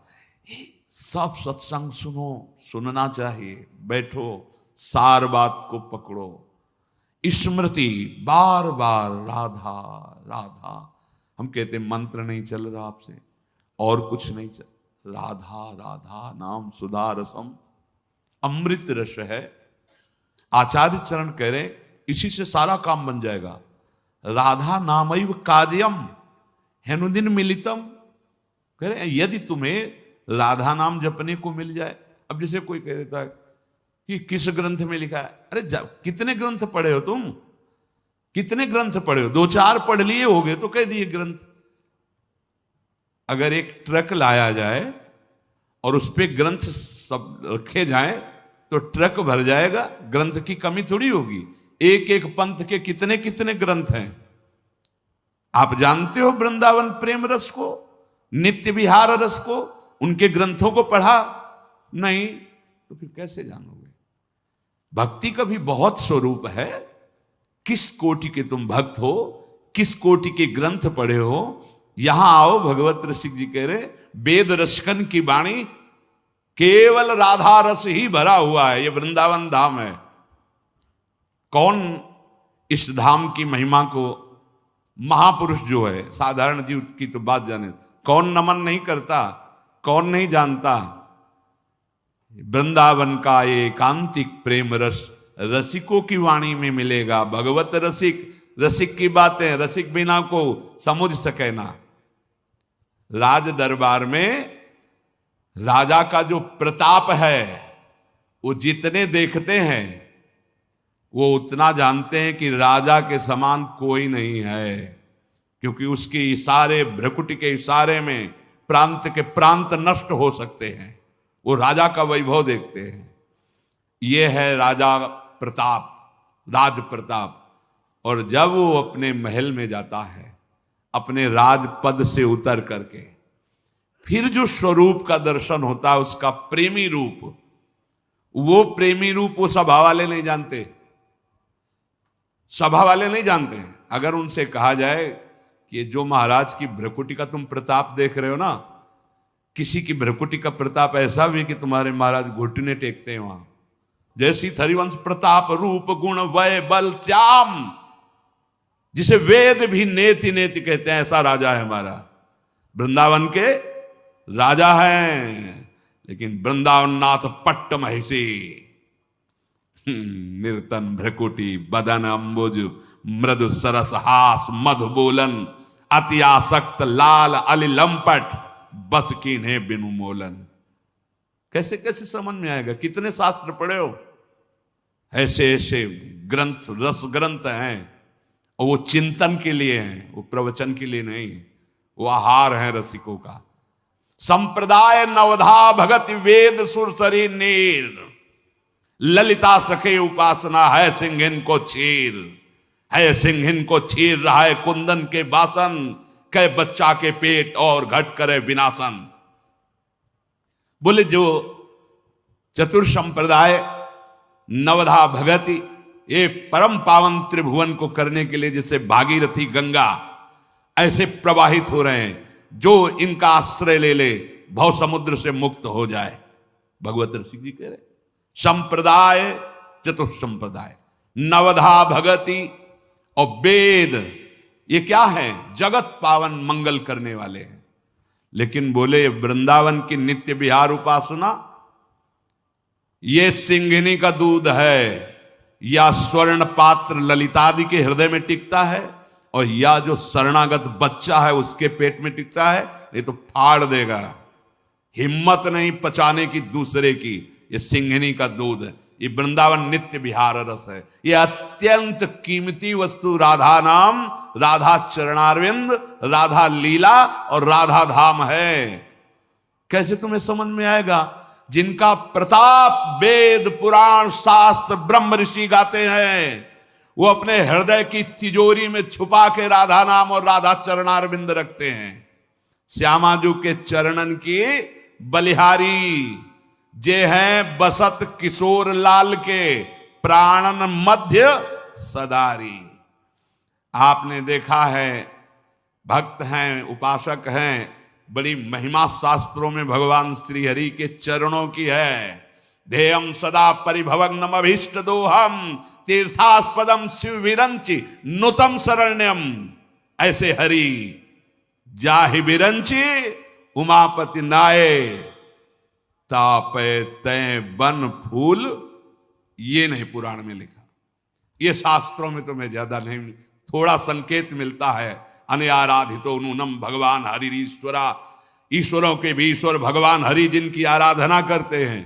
सब सत्संग सुनो, सुनना चाहिए। बैठो, सार बात को पकड़ो, स्मृति बार बार राधा राधा। हम कहते मंत्र नहीं चल रहा आपसे, और कुछ नहीं चल, राधा राधा नाम सुधा रसम, अमृत रस है। आचार्य चरण कह रहे इसी से सारा काम बन जाएगा। राधा नामैव कार्यम हेनुदिन मिलितम। कह रहे यदि तुम्हें राधा नाम जपने को मिल जाए। अब जैसे कोई कह देता है कि किस ग्रंथ में लिखा है, अरे कितने ग्रंथ पढ़े हो तुम, कितने ग्रंथ पढ़े हो? 2-4 पढ़ लिए होगे तो कह दिए ग्रंथ। अगर एक ट्रक लाया जाए और उस पे ग्रंथ सब रखे जाए तो ट्रक भर जाएगा, ग्रंथ की कमी थोड़ी होगी। एक एक पंथ के कितने कितने ग्रंथ हैं। आप जानते हो वृंदावन प्रेम रस को, नित्य विहार रस को, उनके ग्रंथों को पढ़ा नहीं तो फिर कैसे जानोगे? भक्ति का भी बहुत स्वरूप है। किस कोटि के तुम भक्त हो, किस कोटि के ग्रंथ पढ़े हो। यहां आओ, भगवत रसिक जी कह रहे वेद रसकन की वाणी, केवल राधा रस ही भरा हुआ है। ये वृंदावन धाम है। कौन इस धाम की महिमा को, महापुरुष जो है, साधारण जीव की तो बात जाने, कौन नमन नहीं करता, कौन नहीं जानता। वृंदावन का ये एकांतिक प्रेम रस रसिकों की वाणी में मिलेगा। भगवत रसिक, रसिक की बातें रसिक बिना को समझ सके ना। राज दरबार में राजा का जो प्रताप है, वो जितने देखते हैं वो उतना जानते हैं कि राजा के समान कोई नहीं है, क्योंकि उसके इशारे, भ्रकुटी के इशारे में प्रांत के प्रांत नष्ट हो सकते हैं। वो राजा का वैभव देखते हैं। ये है राजा प्रताप, राज प्रताप। और जब वो अपने महल में जाता है, अपने राजपद से उतर करके, फिर जो स्वरूप का दर्शन होता है, उसका प्रेमी रूप, वो प्रेमी रूप वो सभा वाले नहीं जानते। सभा वाले नहीं जानते हैं। अगर उनसे कहा जाए कि जो महाराज की भ्रकुटी का तुम प्रताप देख रहे हो ना, किसी की भ्रकुटी का प्रताप ऐसा भी कि तुम्हारे महाराज घुटने टेकते हैं वहां, जैसी हरिवंश प्रताप रूप गुण वय बल श्याम, जिसे वेद भी नेति नेति कहते हैं, ऐसा राजा है हमारा। वृंदावन के राजा हैं, लेकिन वृंदावन नाथ पट्ट महिषी, निर्तन भ्रकुटी बदन अंबुज मृदु सरस हास मधु बोलन अति आसक्त लाल अली लंपट बस कीन्हे बिनु मोलन। कैसे कैसे समझ में आएगा? कितने शास्त्र पढ़े हो? ऐसे ऐसे ग्रंथ, रस ग्रंथ हैं, और वो चिंतन के लिए हैं, वो प्रवचन के लिए नहीं। वो आहार है रसिकों का। संप्रदाय नवधा भगत वेद सुरसरी नीर, ललिता सखे उपासना है सिंहिन को चीर, है सिंहिन को चीर रहा है कुंदन के बासन, कै बच्चा के पेट और घट करे विनाशन। बोले जो चतुर संप्रदाय नवधा भगति, ये परम पावन त्रिभुवन को करने के लिए जैसे भागीरथी गंगा ऐसे प्रवाहित हो रहे हैं, जो इनका आश्रय ले ले भव समुद्र से मुक्त हो जाए। भगवत ऋषि जी कह रहे संप्रदाय, चतुर संप्रदाय, नवधा भगति और वेद, ये क्या है? जगत पावन मंगल करने वाले हैं। लेकिन बोले वृंदावन की नित्य विहार उपासना, ये सिंघिनी का दूध है, या स्वर्ण पात्र ललितादि के हृदय में टिकता है, और या जो शरणागत बच्चा है उसके पेट में टिकता है, नहीं तो फाड़ देगा। हिम्मत नहीं पचाने की दूसरे की। ये सिंघिनी का दूध है, ये वृंदावन नित्य विहार रस है। ये अत्यंत कीमती वस्तु राधा नाम, राधा चरणारविंद, राधा लीला और राधा धाम है। कैसे तुम्हें समझ में आएगा? जिनका प्रताप वेद पुराण शास्त्र ब्रह्म ऋषि गाते हैं, वो अपने हृदय की तिजोरी में छुपा के राधा नाम और राधा चरणारविंद रखते हैं। श्यामाजू के चरणन की बलिहारी जे हैं बसत किशोर लाल के, प्राणन मध्य सदारी। आपने देखा है, भक्त हैं, उपासक हैं, बड़ी महिमा शास्त्रों में भगवान श्री हरि के चरणों की है। ध्येयम सदा परिभवग्नम अभीष्ट दोहम तीर्थास्पदम शिव विरंचि नुतम शरण्यम। ऐसे हरि जाहि विरंचि उमापति नाये, तापे तय बन फूल। ये नहीं पुराण में लिखा, ये शास्त्रों में तुम्हें ज्यादा नहीं, थोड़ा संकेत मिलता है। अनआराधितो नूनम भगवान हरि ईश्वरा, ईश्वरों के भी ईश्वर भगवान हरि जिनकी आराधना करते हैं,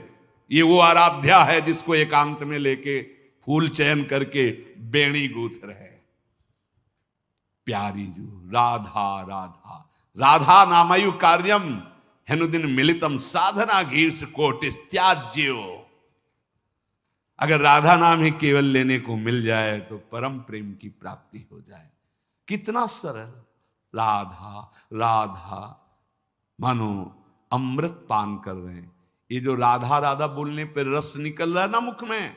ये वो आराध्या है जिसको एकांत में लेके फूल चयन करके बेणी गूंथ रहे। प्यारी जो राधा राधा राधा नामयु कार्यम हेनुदिन मिलितम साधना घीर्ष कोटि त्याज्यो। अगर राधा नाम ही केवल लेने को मिल जाए तो परम प्रेम की प्राप्ति हो जाए। कितना सरल, राधा राधा, मानो अमृत पान कर रहे हैं। ये जो राधा राधा बोलने पर रस निकल रहा है ना मुख में,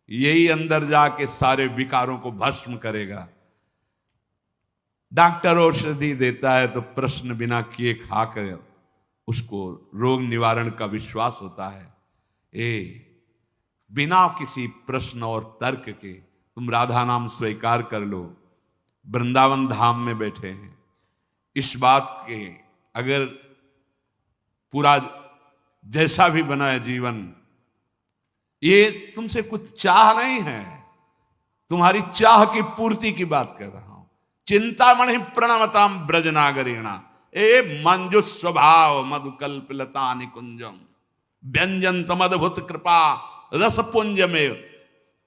यही अंदर जाके सारे विकारों को भस्म करेगा। डॉक्टर औषधि देता है तो प्रश्न बिना किए खाकर उसको रोग निवारण का विश्वास होता है। बिना किसी प्रश्न और तर्क के तुम राधा नाम स्वीकार कर लो। वृंदावन धाम में बैठे हैं, इस बात के अगर पूरा जैसा भी बना है जीवन, ये तुमसे कुछ चाह नहीं है, तुम्हारी चाह की पूर्ति की बात कर रहा हूं। चिंतामणि प्रणमताम ब्रजनागरीणा, ए मंजु स्वभाव मधुकल्पलता निकुंजम व्यंजन तमद्भुत कृपा रसपुंज में।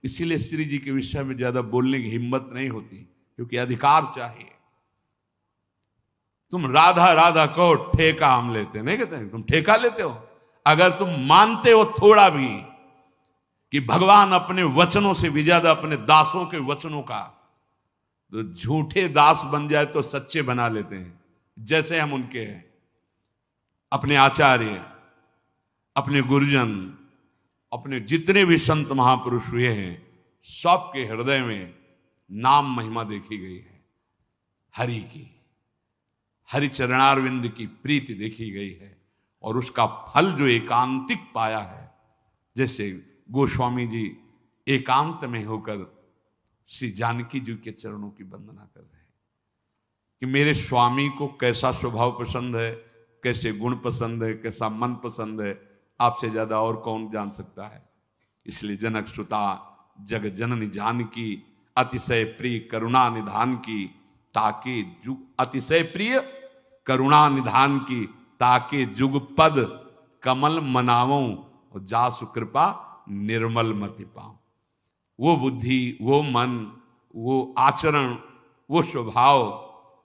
इसीलिए श्री जी के विषय में ज्यादा बोलने की हिम्मत नहीं होती, क्योंकि अधिकार चाहिए। तुम राधा राधा कहो, ठेका हम लेते नहीं कहते हैं, तुम ठेका लेते हो। अगर तुम मानते हो थोड़ा भी कि भगवान अपने वचनों से भी ज्यादा अपने दासों के वचनों का, तो झूठे दास बन जाए तो सच्चे बना लेते हैं। जैसे हम उनके हैं, अपने आचार्य, अपने गुरुजन, अपने जितने भी संत महापुरुष हुए हैं, सबके हृदय में नाम महिमा देखी गई है। हरि की, हरि चरणारविंद की प्रीति देखी गई है, और उसका फल जो एकांतिक पाया है, जैसे गोस्वामी जी एकांत में होकर श्री जानकी जी के चरणों की वंदना कर रहे हैं कि मेरे स्वामी को कैसा स्वभाव पसंद है, कैसे गुण पसंद है, कैसा मन पसंद है, आपसे ज्यादा और कौन जान सकता है। इसलिए जनक सुता जग जननी जानकी, अतिशय प्रिय करुणा निधान की, ताके जुग अतिशय प्रिय करुणा निधान की, ताके जुग पद कमल मनावों, और जासु कृपा निर्मल मति पाऊं। वो बुद्धि, वो मन, वो आचरण, वो स्वभाव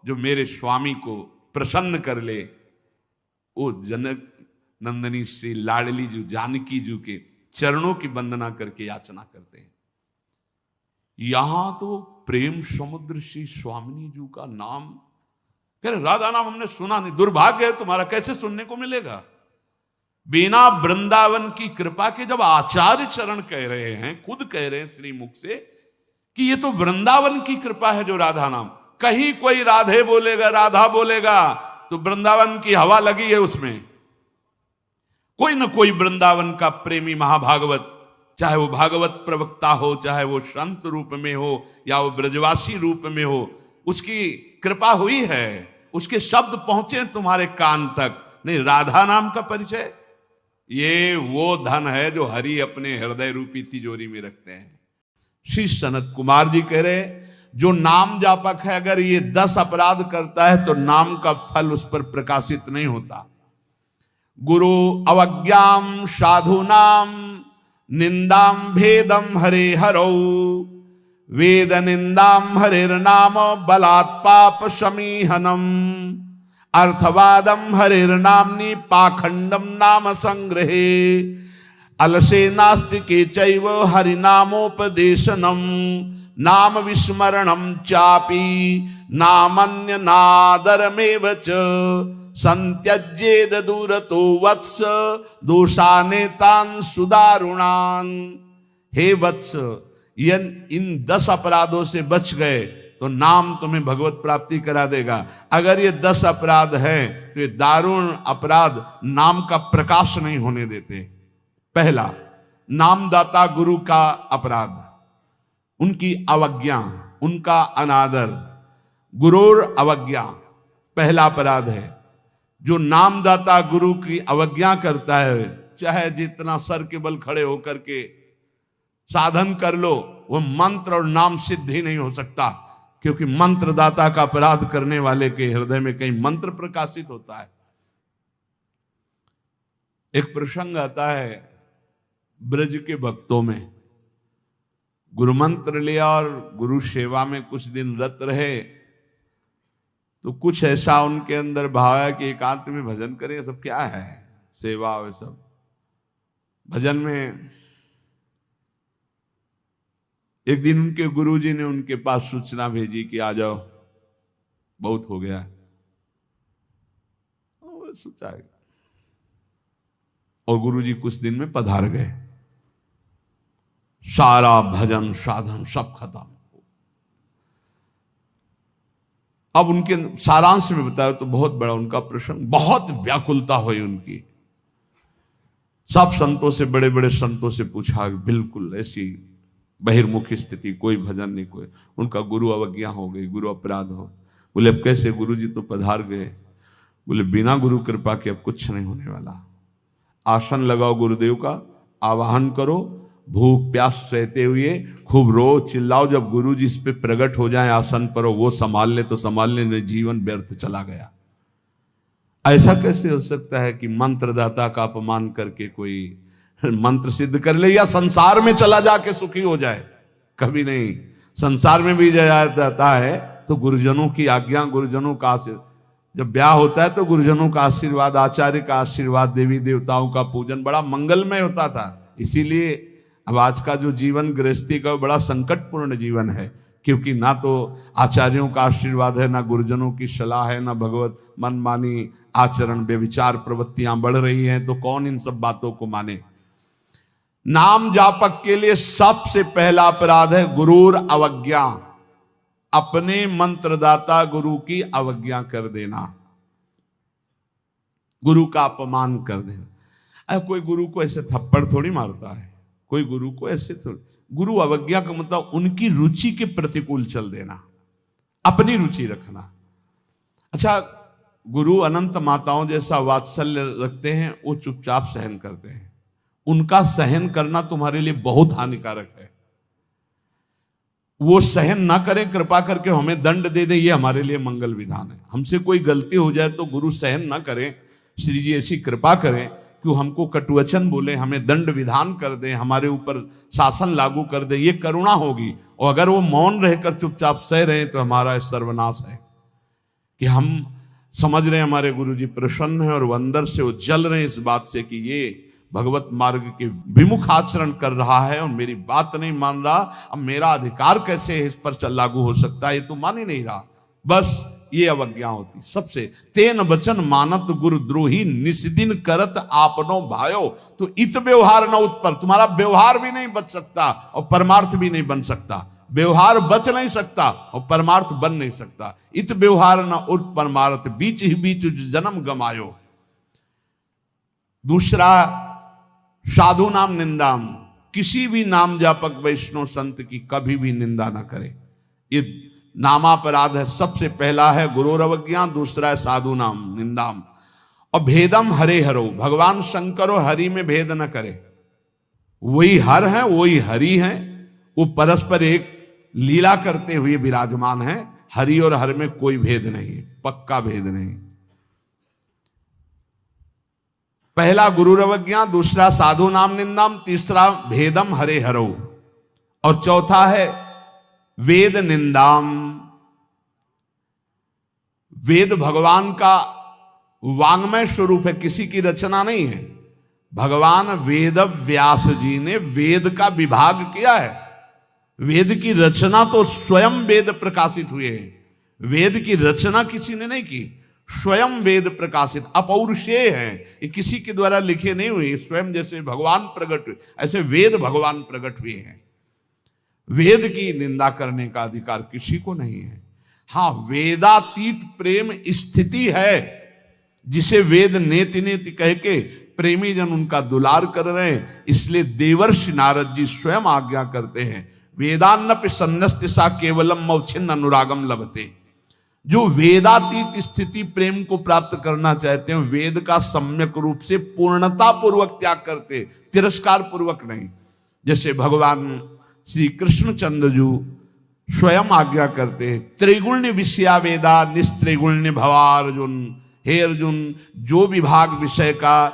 जो मेरे स्वामी को प्रसन्न कर ले, वो जनक नंदनी श्री लाडली जी जानकी जी के चरणों की वंदना करके याचना करते हैं। यहां तो प्रेम समुद्र श्री स्वामिनी जी का नाम, कह रहे राधा नाम हमने सुना नहीं, दुर्भाग्य है तुम्हारा, कैसे सुनने को मिलेगा। बिना वृंदावन की कृपा के जब आचार्य चरण कह रहे हैं, खुद कह रहे हैं श्री मुख से कि ये तो वृंदावन की कृपा है जो राधा नाम, कहीं कोई राधे बोलेगा, राधा बोलेगा तो वृंदावन की हवा लगी है उसमें। कोई ना कोई वृंदावन का प्रेमी महाभागवत, चाहे वो भागवत प्रवक्ता हो, चाहे वो संत रूप में हो, या वो ब्रजवासी रूप में हो, उसकी कृपा हुई है, उसके शब्द पहुंचे तुम्हारे कान तक। नहीं, राधा नाम का परिचय, ये वो धन है जो हरि अपने हृदय रूपी तिजोरी में रखते हैं। श्री सनत कुमार जी कह रहे, जो नाम जापक है, अगर ये 10 अपराध करता है तो नाम का फल उस पर प्रकाशित नहीं होता। गुरु अवज्ञाम साधुनाम निंदाम भेदम हरे हरौ, वेद निंदाम हरिर्नाम बलात् पाप समीहनम, अर्थवादम हरिर्नाम्नि पाखंडम नाम संग्रहे, अलसे नास्तिके चैव हरिनामोपदेशनम, नाम विस्मरणम चापि नामन्य नादरमेव च, संत्यज्येद दूरतो वत्स दोषानेतान सुदारुणान। हे वत्स, इन 10 अपराधों से बच गए तो नाम तुम्हें भगवत प्राप्ति करा देगा। अगर ये 10 अपराध है तो ये दारुण अपराध नाम का प्रकाश नहीं होने देते। पहला, नामदाता गुरु का अपराध, उनकी अवज्ञा, उनका अनादर। गुरुर अवज्ञा पहला अपराध है। जो नामदाता गुरु की अवज्ञा करता है, चाहे जितना सर के बल खड़े होकर के साधन कर लो, वो मंत्र और नाम सिद्ध ही नहीं हो सकता, क्योंकि मंत्रदाता का अपराध करने वाले के हृदय में कहीं मंत्र प्रकाशित होता है। एक प्रसंग आता है ब्रज के भक्तों में, गुरु मंत्र लिया और गुरु सेवा में कुछ दिन रत रहे, तो कुछ ऐसा उनके अंदर भाव है कि एकांत में भजन करें। सब क्या है, सेवा वे सब भजन में। एक दिन उनके गुरुजी ने उनके पास सूचना भेजी कि आ जाओ, बहुत हो गया। सोचा, और गुरुजी कुछ दिन में पधार गए। सारा भजन साधन सब खत्म। अब उनके सारांश में बताया तो बहुत बड़ा उनका प्रसंग, बहुत व्याकुलता हुई उनकी। सब संतों से, बड़े बड़े संतों से पूछा, बिल्कुल ऐसी बहिर्मुखी स्थिति, कोई भजन नहीं, कोई। उनका गुरु अवज्ञा हो गई, गुरु अपराध हो। बोले अब कैसे, गुरु जी तो पधार गए। बोले बिना गुरु कृपा के अब कुछ नहीं होने वाला। आसन लगाओ गुरुदेव का, आवाहन करो, भूख प्यास सहते हुए खूब रो चिल्लाओ। जब गुरु जी इस पे प्रकट हो जाए आसन पर, वो संभाल ले तो संभाल ले, नहीं जीवन व्यर्थ चला गया। ऐसा कैसे हो सकता है कि मंत्रदाता का अपमान करके कोई मंत्र सिद्ध कर ले या संसार में चला जाके सुखी हो जाए? कभी नहीं। संसार में भी जाया जाता है तो गुरुजनों की आज्ञा, गुरुजनों का आशीर्वाद। जब ब्याह होता है तो गुरुजनों का आशीर्वाद, आचार्य का आशीर्वाद, देवी देवताओं का पूजन बड़ा मंगलमय होता था। इसीलिए अब आज का जो जीवन गृहस्थी का बड़ा संकटपूर्ण जीवन है, क्योंकि ना तो आचार्यों का आशीर्वाद है, ना गुरुजनों की सलाह है, ना भगवत मनमानी आचरण व्यभिचार प्रवृत्तियां बढ़ रही हैं, तो कौन इन सब बातों को माने। नाम जापक के लिए सबसे पहला अपराध है गुरूर अवज्ञा, अपने मंत्रदाता गुरु की अवज्ञा कर देना, गुरु का अपमान कर देना। अब कोई गुरु को ऐसे थप्पड़ थोड़ी मारता है, कोई गुरु को ऐसे थोड़ी। गुरु अवज्ञा का मतलब उनकी रुचि के प्रतिकूल चल देना, अपनी रुचि रखना। अच्छा, गुरु अनंत माताओं जैसा वात्सल्य रखते हैं, वो चुपचाप सहन करते हैं। उनका सहन करना तुम्हारे लिए बहुत हानिकारक है। वो सहन ना करें, कृपा करके हमें दंड दे दे, ये हमारे लिए मंगल विधान है। हमसे कोई गलती हो जाए तो गुरु सहन ना करें, श्री जी ऐसी कृपा करें कि हमको कटुवचन बोले, हमें दंड विधान कर दें, हमारे ऊपर शासन लागू कर दें, ये करुणा होगी। और अगर वो मौन रहकर चुपचाप सह रहे हैं तो हमारा सर्वनाश है। कि हम समझ रहे हैं हमारे गुरु जी प्रसन्न हैं और वो अंदर से वो जल रहे हैं इस बात से कि ये भगवत मार्ग के विमुख आचरण कर रहा है और मेरी बात नहीं मान रहा, अब मेरा अधिकार कैसे इस पर लागू हो सकता है, ये तो मान ही नहीं रहा। बस ये अवज्ञा होती सबसे। तेन वचन मानत गुरु द्रोही, निस्दिन करत आपनो भायो। तो इत व्यवहार न उत्पर, तुम्हारा व्यवहार भी नहीं बच सकता और परमार्थ भी नहीं बन सकता। व्यवहार बच नहीं सकता और परमार्थ बन नहीं सकता। इत व्यवहार न उत परमार्थ, बीच ही बीच जन्म गमायो। दूसरा, साधु नाम निंदाम, किसी भी नाम जापक वैष्णव संत की कभी भी निंदा ना करे। ये नामापराध है। सबसे पहला है गुरुर अवज्ञा, दूसरा है साधु नाम निंदाम। और भेदम हरे हरो, भगवान शंकर और हरि में भेद न करे। वही हर है, वही हरि है, वो परस्पर एक लीला करते हुए विराजमान है। हरि और हर में कोई भेद नहीं, पक्का भेद नहीं। पहला गुरुर अवज्ञा, दूसरा साधु नाम निंदाम, तीसरा भेदम हरे हरो, और चौथा है वेद निंदाम। वेद भगवान का वांग्मय स्वरूप है, किसी की रचना नहीं है। भगवान वेद व्यास जी ने वेद का विभाग किया है। वेद की रचना तो स्वयं वेद प्रकाशित हुए हैं। वेद की रचना किसी ने नहीं की, स्वयं वेद प्रकाशित अपौरुषेय है। ये किसी के द्वारा लिखे नहीं हुए, स्वयं जैसे भगवान प्रकट हुए ऐसे वेद भगवान प्रकट हुए हैं। वेद की निंदा करने का अधिकार किसी को नहीं है। हाँ, वेदातीत प्रेम स्थिति है, जिसे वेद नेति नेति कह के प्रेमी जन उनका दुलार कर रहे हैं। इसलिए देवर्षि नारद जी स्वयं आज्ञा करते हैं, वेदान्नपि सन्नस्तिसा केवलम मौछिन्न अनुरागम लभते। जो वेदातीत स्थिति प्रेम को प्राप्त करना चाहते हैं, वेद का सम्यक रूप से पूर्णता पूर्वक त्याग करते, तिरस्कार पूर्वक नहीं। जैसे भगवान श्री कृष्णचंद्र जी स्वयं आज्ञा करते हैं, त्रिगुण्य विषया वेदा निस्त्रिगुण्य भवार्जुन। हे अर्जुन, जो विभाग विषय का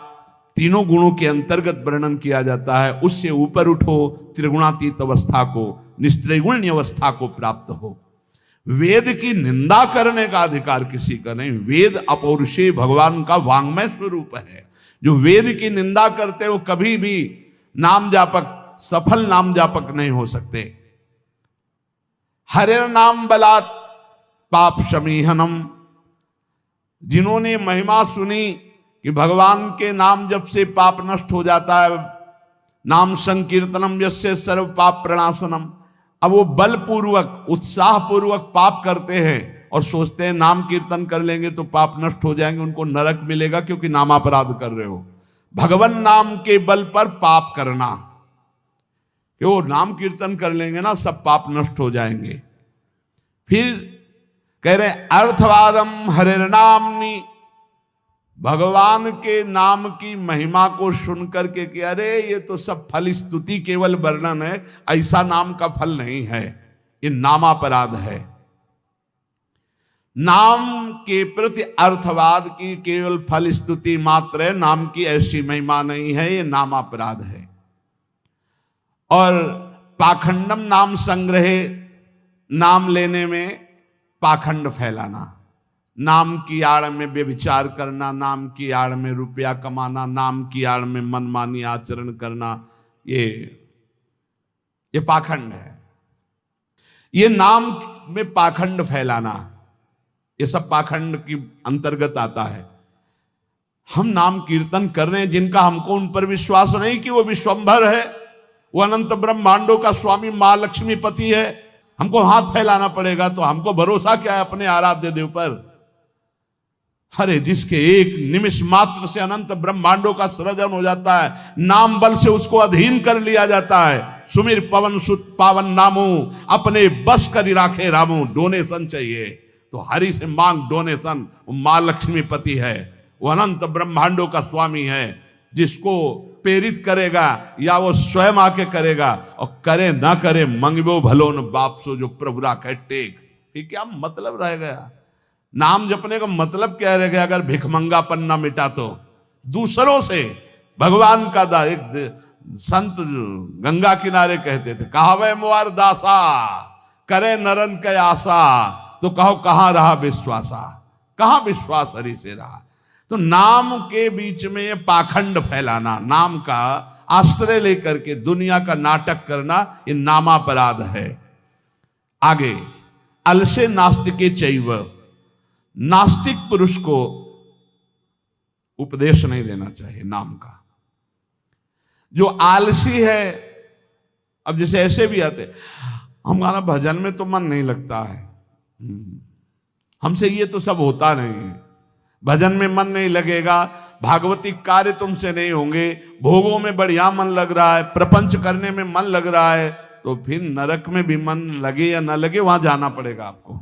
तीनों गुणों के अंतर्गत वर्णन किया जाता है, उससे ऊपर उठो, त्रिगुणातीत अवस्था को, निस्त्रिगुण्य अवस्था को प्राप्त हो। वेद की निंदा करने का अधिकार किसी का नहीं। वेद अपौरुषेय भगवान का वांग्मय स्वरूप है। जो वेद की निंदा करते हो कभी भी नाम जापक, सफल नाम जापक नहीं हो सकते। हरे नाम बलात् पाप शमीहनम, जिन्होंने महिमा सुनी कि भगवान के नाम जप से पाप नष्ट हो जाता है, नाम संकीर्तनम यस्य सर्व पाप प्रणाशनम। अब वो बलपूर्वक उत्साह पूर्वक पाप करते हैं और सोचते हैं नाम कीर्तन कर लेंगे तो पाप नष्ट हो जाएंगे, उनको नरक मिलेगा क्योंकि नामापराध कर रहे हो। भगवान नाम के बल पर पाप करना, कि वो नाम कीर्तन कर लेंगे ना सब पाप नष्ट हो जाएंगे। फिर कह रहे अर्थवादम हरिर्नामनि, भगवान के नाम की महिमा को सुनकर के कि अरे ये तो सब फल स्तुति केवल वर्णन है, ऐसा नाम का फल नहीं है, ये नामापराध है। नाम के प्रति अर्थवाद की केवल फल स्तुति मात्र है, नाम की ऐसी महिमा नहीं है, ये नामापराध है। और पाखंडम नाम संग्रहे, नाम लेने में पाखंड फैलाना, नाम की आड़ में व्यभिचार करना, नाम की आड़ में रुपया कमाना, नाम की आड़ में मनमानी आचरण करना, ये पाखंड है। ये नाम में पाखंड फैलाना, ये सब पाखंड की अंतर्गत आता है। हम नाम कीर्तन कर रहे हैं, जिनका हमको उन पर विश्वास नहीं कि वो विश्वंभर है, वो अनंत ब्रह्मांडों का स्वामी मां लक्ष्मी पति है, हमको हाथ फैलाना पड़ेगा। तो हमको भरोसा क्या है अपने आराध्य देव पर? अरे जिसके एक निमिष मात्र से अनंत ब्रह्मांडों का सृजन हो जाता है, नाम बल से उसको अधीन कर लिया जाता है। सुमिर पवन सुत पावन नामू, अपने बस कर राखे रामू। डोनेशन चाहिए तो हरि से मांग डोनेशन। वो मां लक्ष्मी पति है, वो अनंत ब्रह्मांडों का स्वामी है। जिसको प्रेरित करेगा या वो स्वयं आके करेगा, और करे ना करे मंगबो भलो न बाप सो, जो प्रभु राखे टेक। ये क्या मतलब रह गया? नाम जपने का मतलब क्या रह गया? अगर भिखमंगापन ना मिटा तो दूसरों से भगवान का दा। एक संत गंगा किनारे कहते थे, कहावे मुआर दासा करे नरन के आशा, तो कहो कहां रहा विश्वासा, कहां विश्वास हरि से रहा। तो नाम के बीच में ये पाखंड फैलाना, नाम का आश्रय लेकर के दुनिया का नाटक करना, ये नामापराध है। आगे, अलसे नास्तिके चैव, नास्तिक पुरुष को उपदेश नहीं देना चाहिए नाम का। जो आलसी है, अब जैसे ऐसे भी आते, हमारा भजन में तो मन नहीं लगता है, हमसे ये तो सब होता नहीं है, भजन में मन नहीं लगेगा, भागवती कार्य तुमसे नहीं होंगे, भोगों में बढ़िया मन लग रहा है, प्रपंच करने में मन लग रहा है, तो फिर नरक में भी मन लगे या ना लगे वहां जाना पड़ेगा आपको,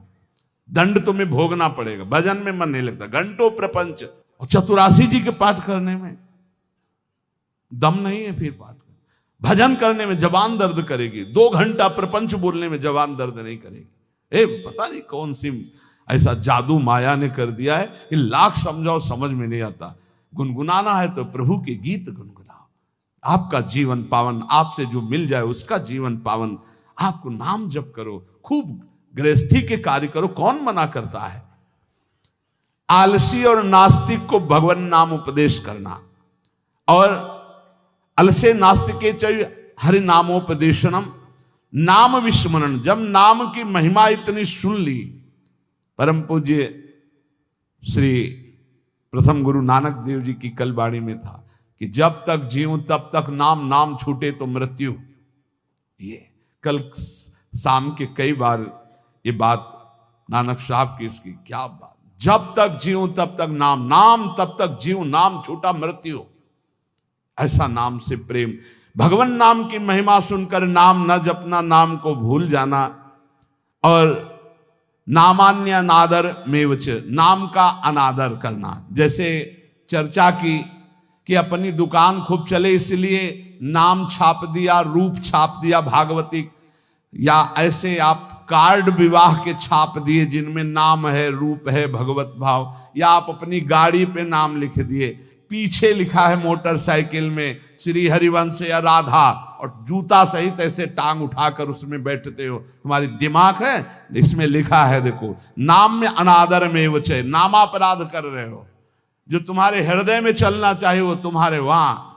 दंड तुम्हें भोगना पड़ेगा। भजन में मन नहीं लगता, घंटों प्रपंच, और चतुरासी जी के पाठ करने में दम नहीं है, फिर पाठ कर। भजन करने में जबान दर्द करेगी, 2 घंटा प्रपंच बोलने में जबान दर्द नहीं करेगी। पता नहीं कौन सी ऐसा जादू माया ने कर दिया है कि लाख समझाओ समझ में नहीं आता। गुनगुनाना है तो प्रभु के गीत गुनगुनाओ, आपका जीवन पावन, आपसे जो मिल जाए उसका जीवन पावन। आपको नाम जप करो, खूब गृहस्थी के कार्य करो, कौन मना करता है। आलसी और नास्तिक को भगवान नाम उपदेश करना, और अलसे नास्तिके चैव हरि नामोपदेशनम, नाम विस्मरण। जब नाम की महिमा इतनी सुन ली, परम पूज्य श्री प्रथम गुरु नानक देव जी की कल वाणी में था कि जब तक जीऊं तब तक नाम, नाम छूटे तो मृत्यु। ये कल शाम के कई बार ये बात नानक साहब की, उसकी क्या बात, जब तक जीऊं तब तक नाम, नाम तब तक जीऊं, नाम छूटा मृत्यु। ऐसा नाम से प्रेम, भगवान नाम की महिमा सुनकर नाम न जपना, नाम को भूल जाना, और नामान्य अनादर मेवच, नाम का अनादर करना। जैसे चर्चा की कि अपनी दुकान खूब चले इसलिए नाम छाप दिया, रूप छाप दिया भागवती, या ऐसे आप कार्ड विवाह के छाप दिए जिनमें नाम है, रूप है, भगवत भाव, या आप अपनी गाड़ी पे नाम लिख दिए, पीछे लिखा है मोटरसाइकिल में श्री हरिवंश या राधा, और जूता सहित ऐसे टांग उठाकर उसमें बैठते हो। तुम्हारी दिमाग है, इसमें लिखा है देखो, नाम में अनादर में वचे, नामापराध कर रहे हो। जो तुम्हारे हृदय में चलना चाहिए वो तुम्हारे वहां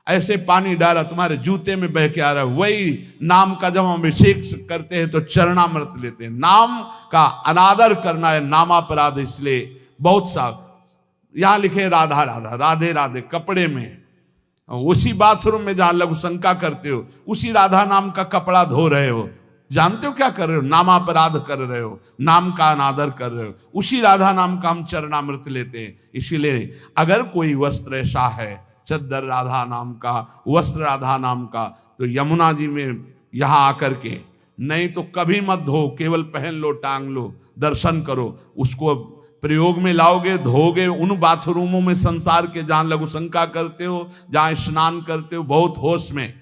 ऐसे पानी डाला तुम्हारे जूते में बह के आ रहा है। वही नाम का जब हम अभिषेक करते हैं तो चरणामृत लेते हैं। नाम का अनादर करना है नामापराध। इसलिए बहुत सा यहां लिखे राधा राधा, राधे राधे कपड़े में, उसी बाथरूम में जहां लघु शंका करते हो उसी राधा नाम का कपड़ा धो रहे हो। जानते हो क्या कर रहे हो? नामापराध कर रहे हो, नाम का अनादर कर रहे हो। उसी राधा नाम का हम चरणामृत लेते हैं। इसीलिए अगर कोई वस्त्र ऐसा है चद्दर राधा नाम का, वस्त्र राधा नाम का, तो यमुना जी में यहां आकर के, नहीं तो कभी मत धो, केवल पहन लो, टांग लो, दर्शन करो। उसको प्रयोग में लाओगे, धोगे उन बाथरूमों में संसार के जहां लघु शंका करते हो, जहां स्नान करते हो, बहुत होश में।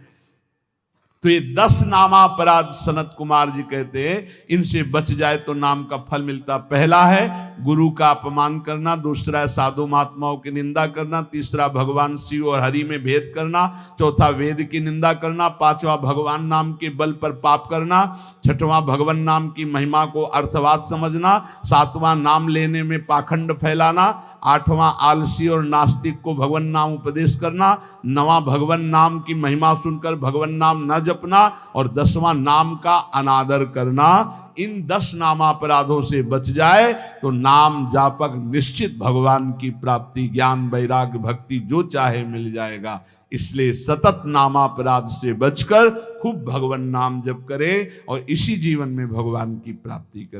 तो ये 10 नामापराध सनत कुमार जी कहते हैं, इनसे बच जाए तो नाम का फल मिलता। पहला है गुरु का अपमान करना, दूसरा है साधु महात्माओं की निंदा करना, तीसरा भगवान शिव और हरि में भेद करना, चौथा वेद की निंदा करना, पांचवा भगवान नाम के बल पर पाप करना, छठवां भगवान नाम की महिमा को अर्थवाद समझना, सातवां नाम लेने में पाखंड फैलाना, आठवां आलसी और नास्तिक को भगवान नाम उपदेश करना, नवां भगवान नाम की महिमा सुनकर भगवान नाम न जपना, और 10वां नाम का अनादर करना। इन 10 नामापराधों से बच जाए तो नाम जापक निश्चित भगवान की प्राप्ति, ज्ञान, वैराग्य, भक्ति जो चाहे मिल जाएगा। इसलिए सतत नामापराध से बचकर खूब भगवान नाम जप करें और इसी जीवन में भगवान की प्राप्ति करें।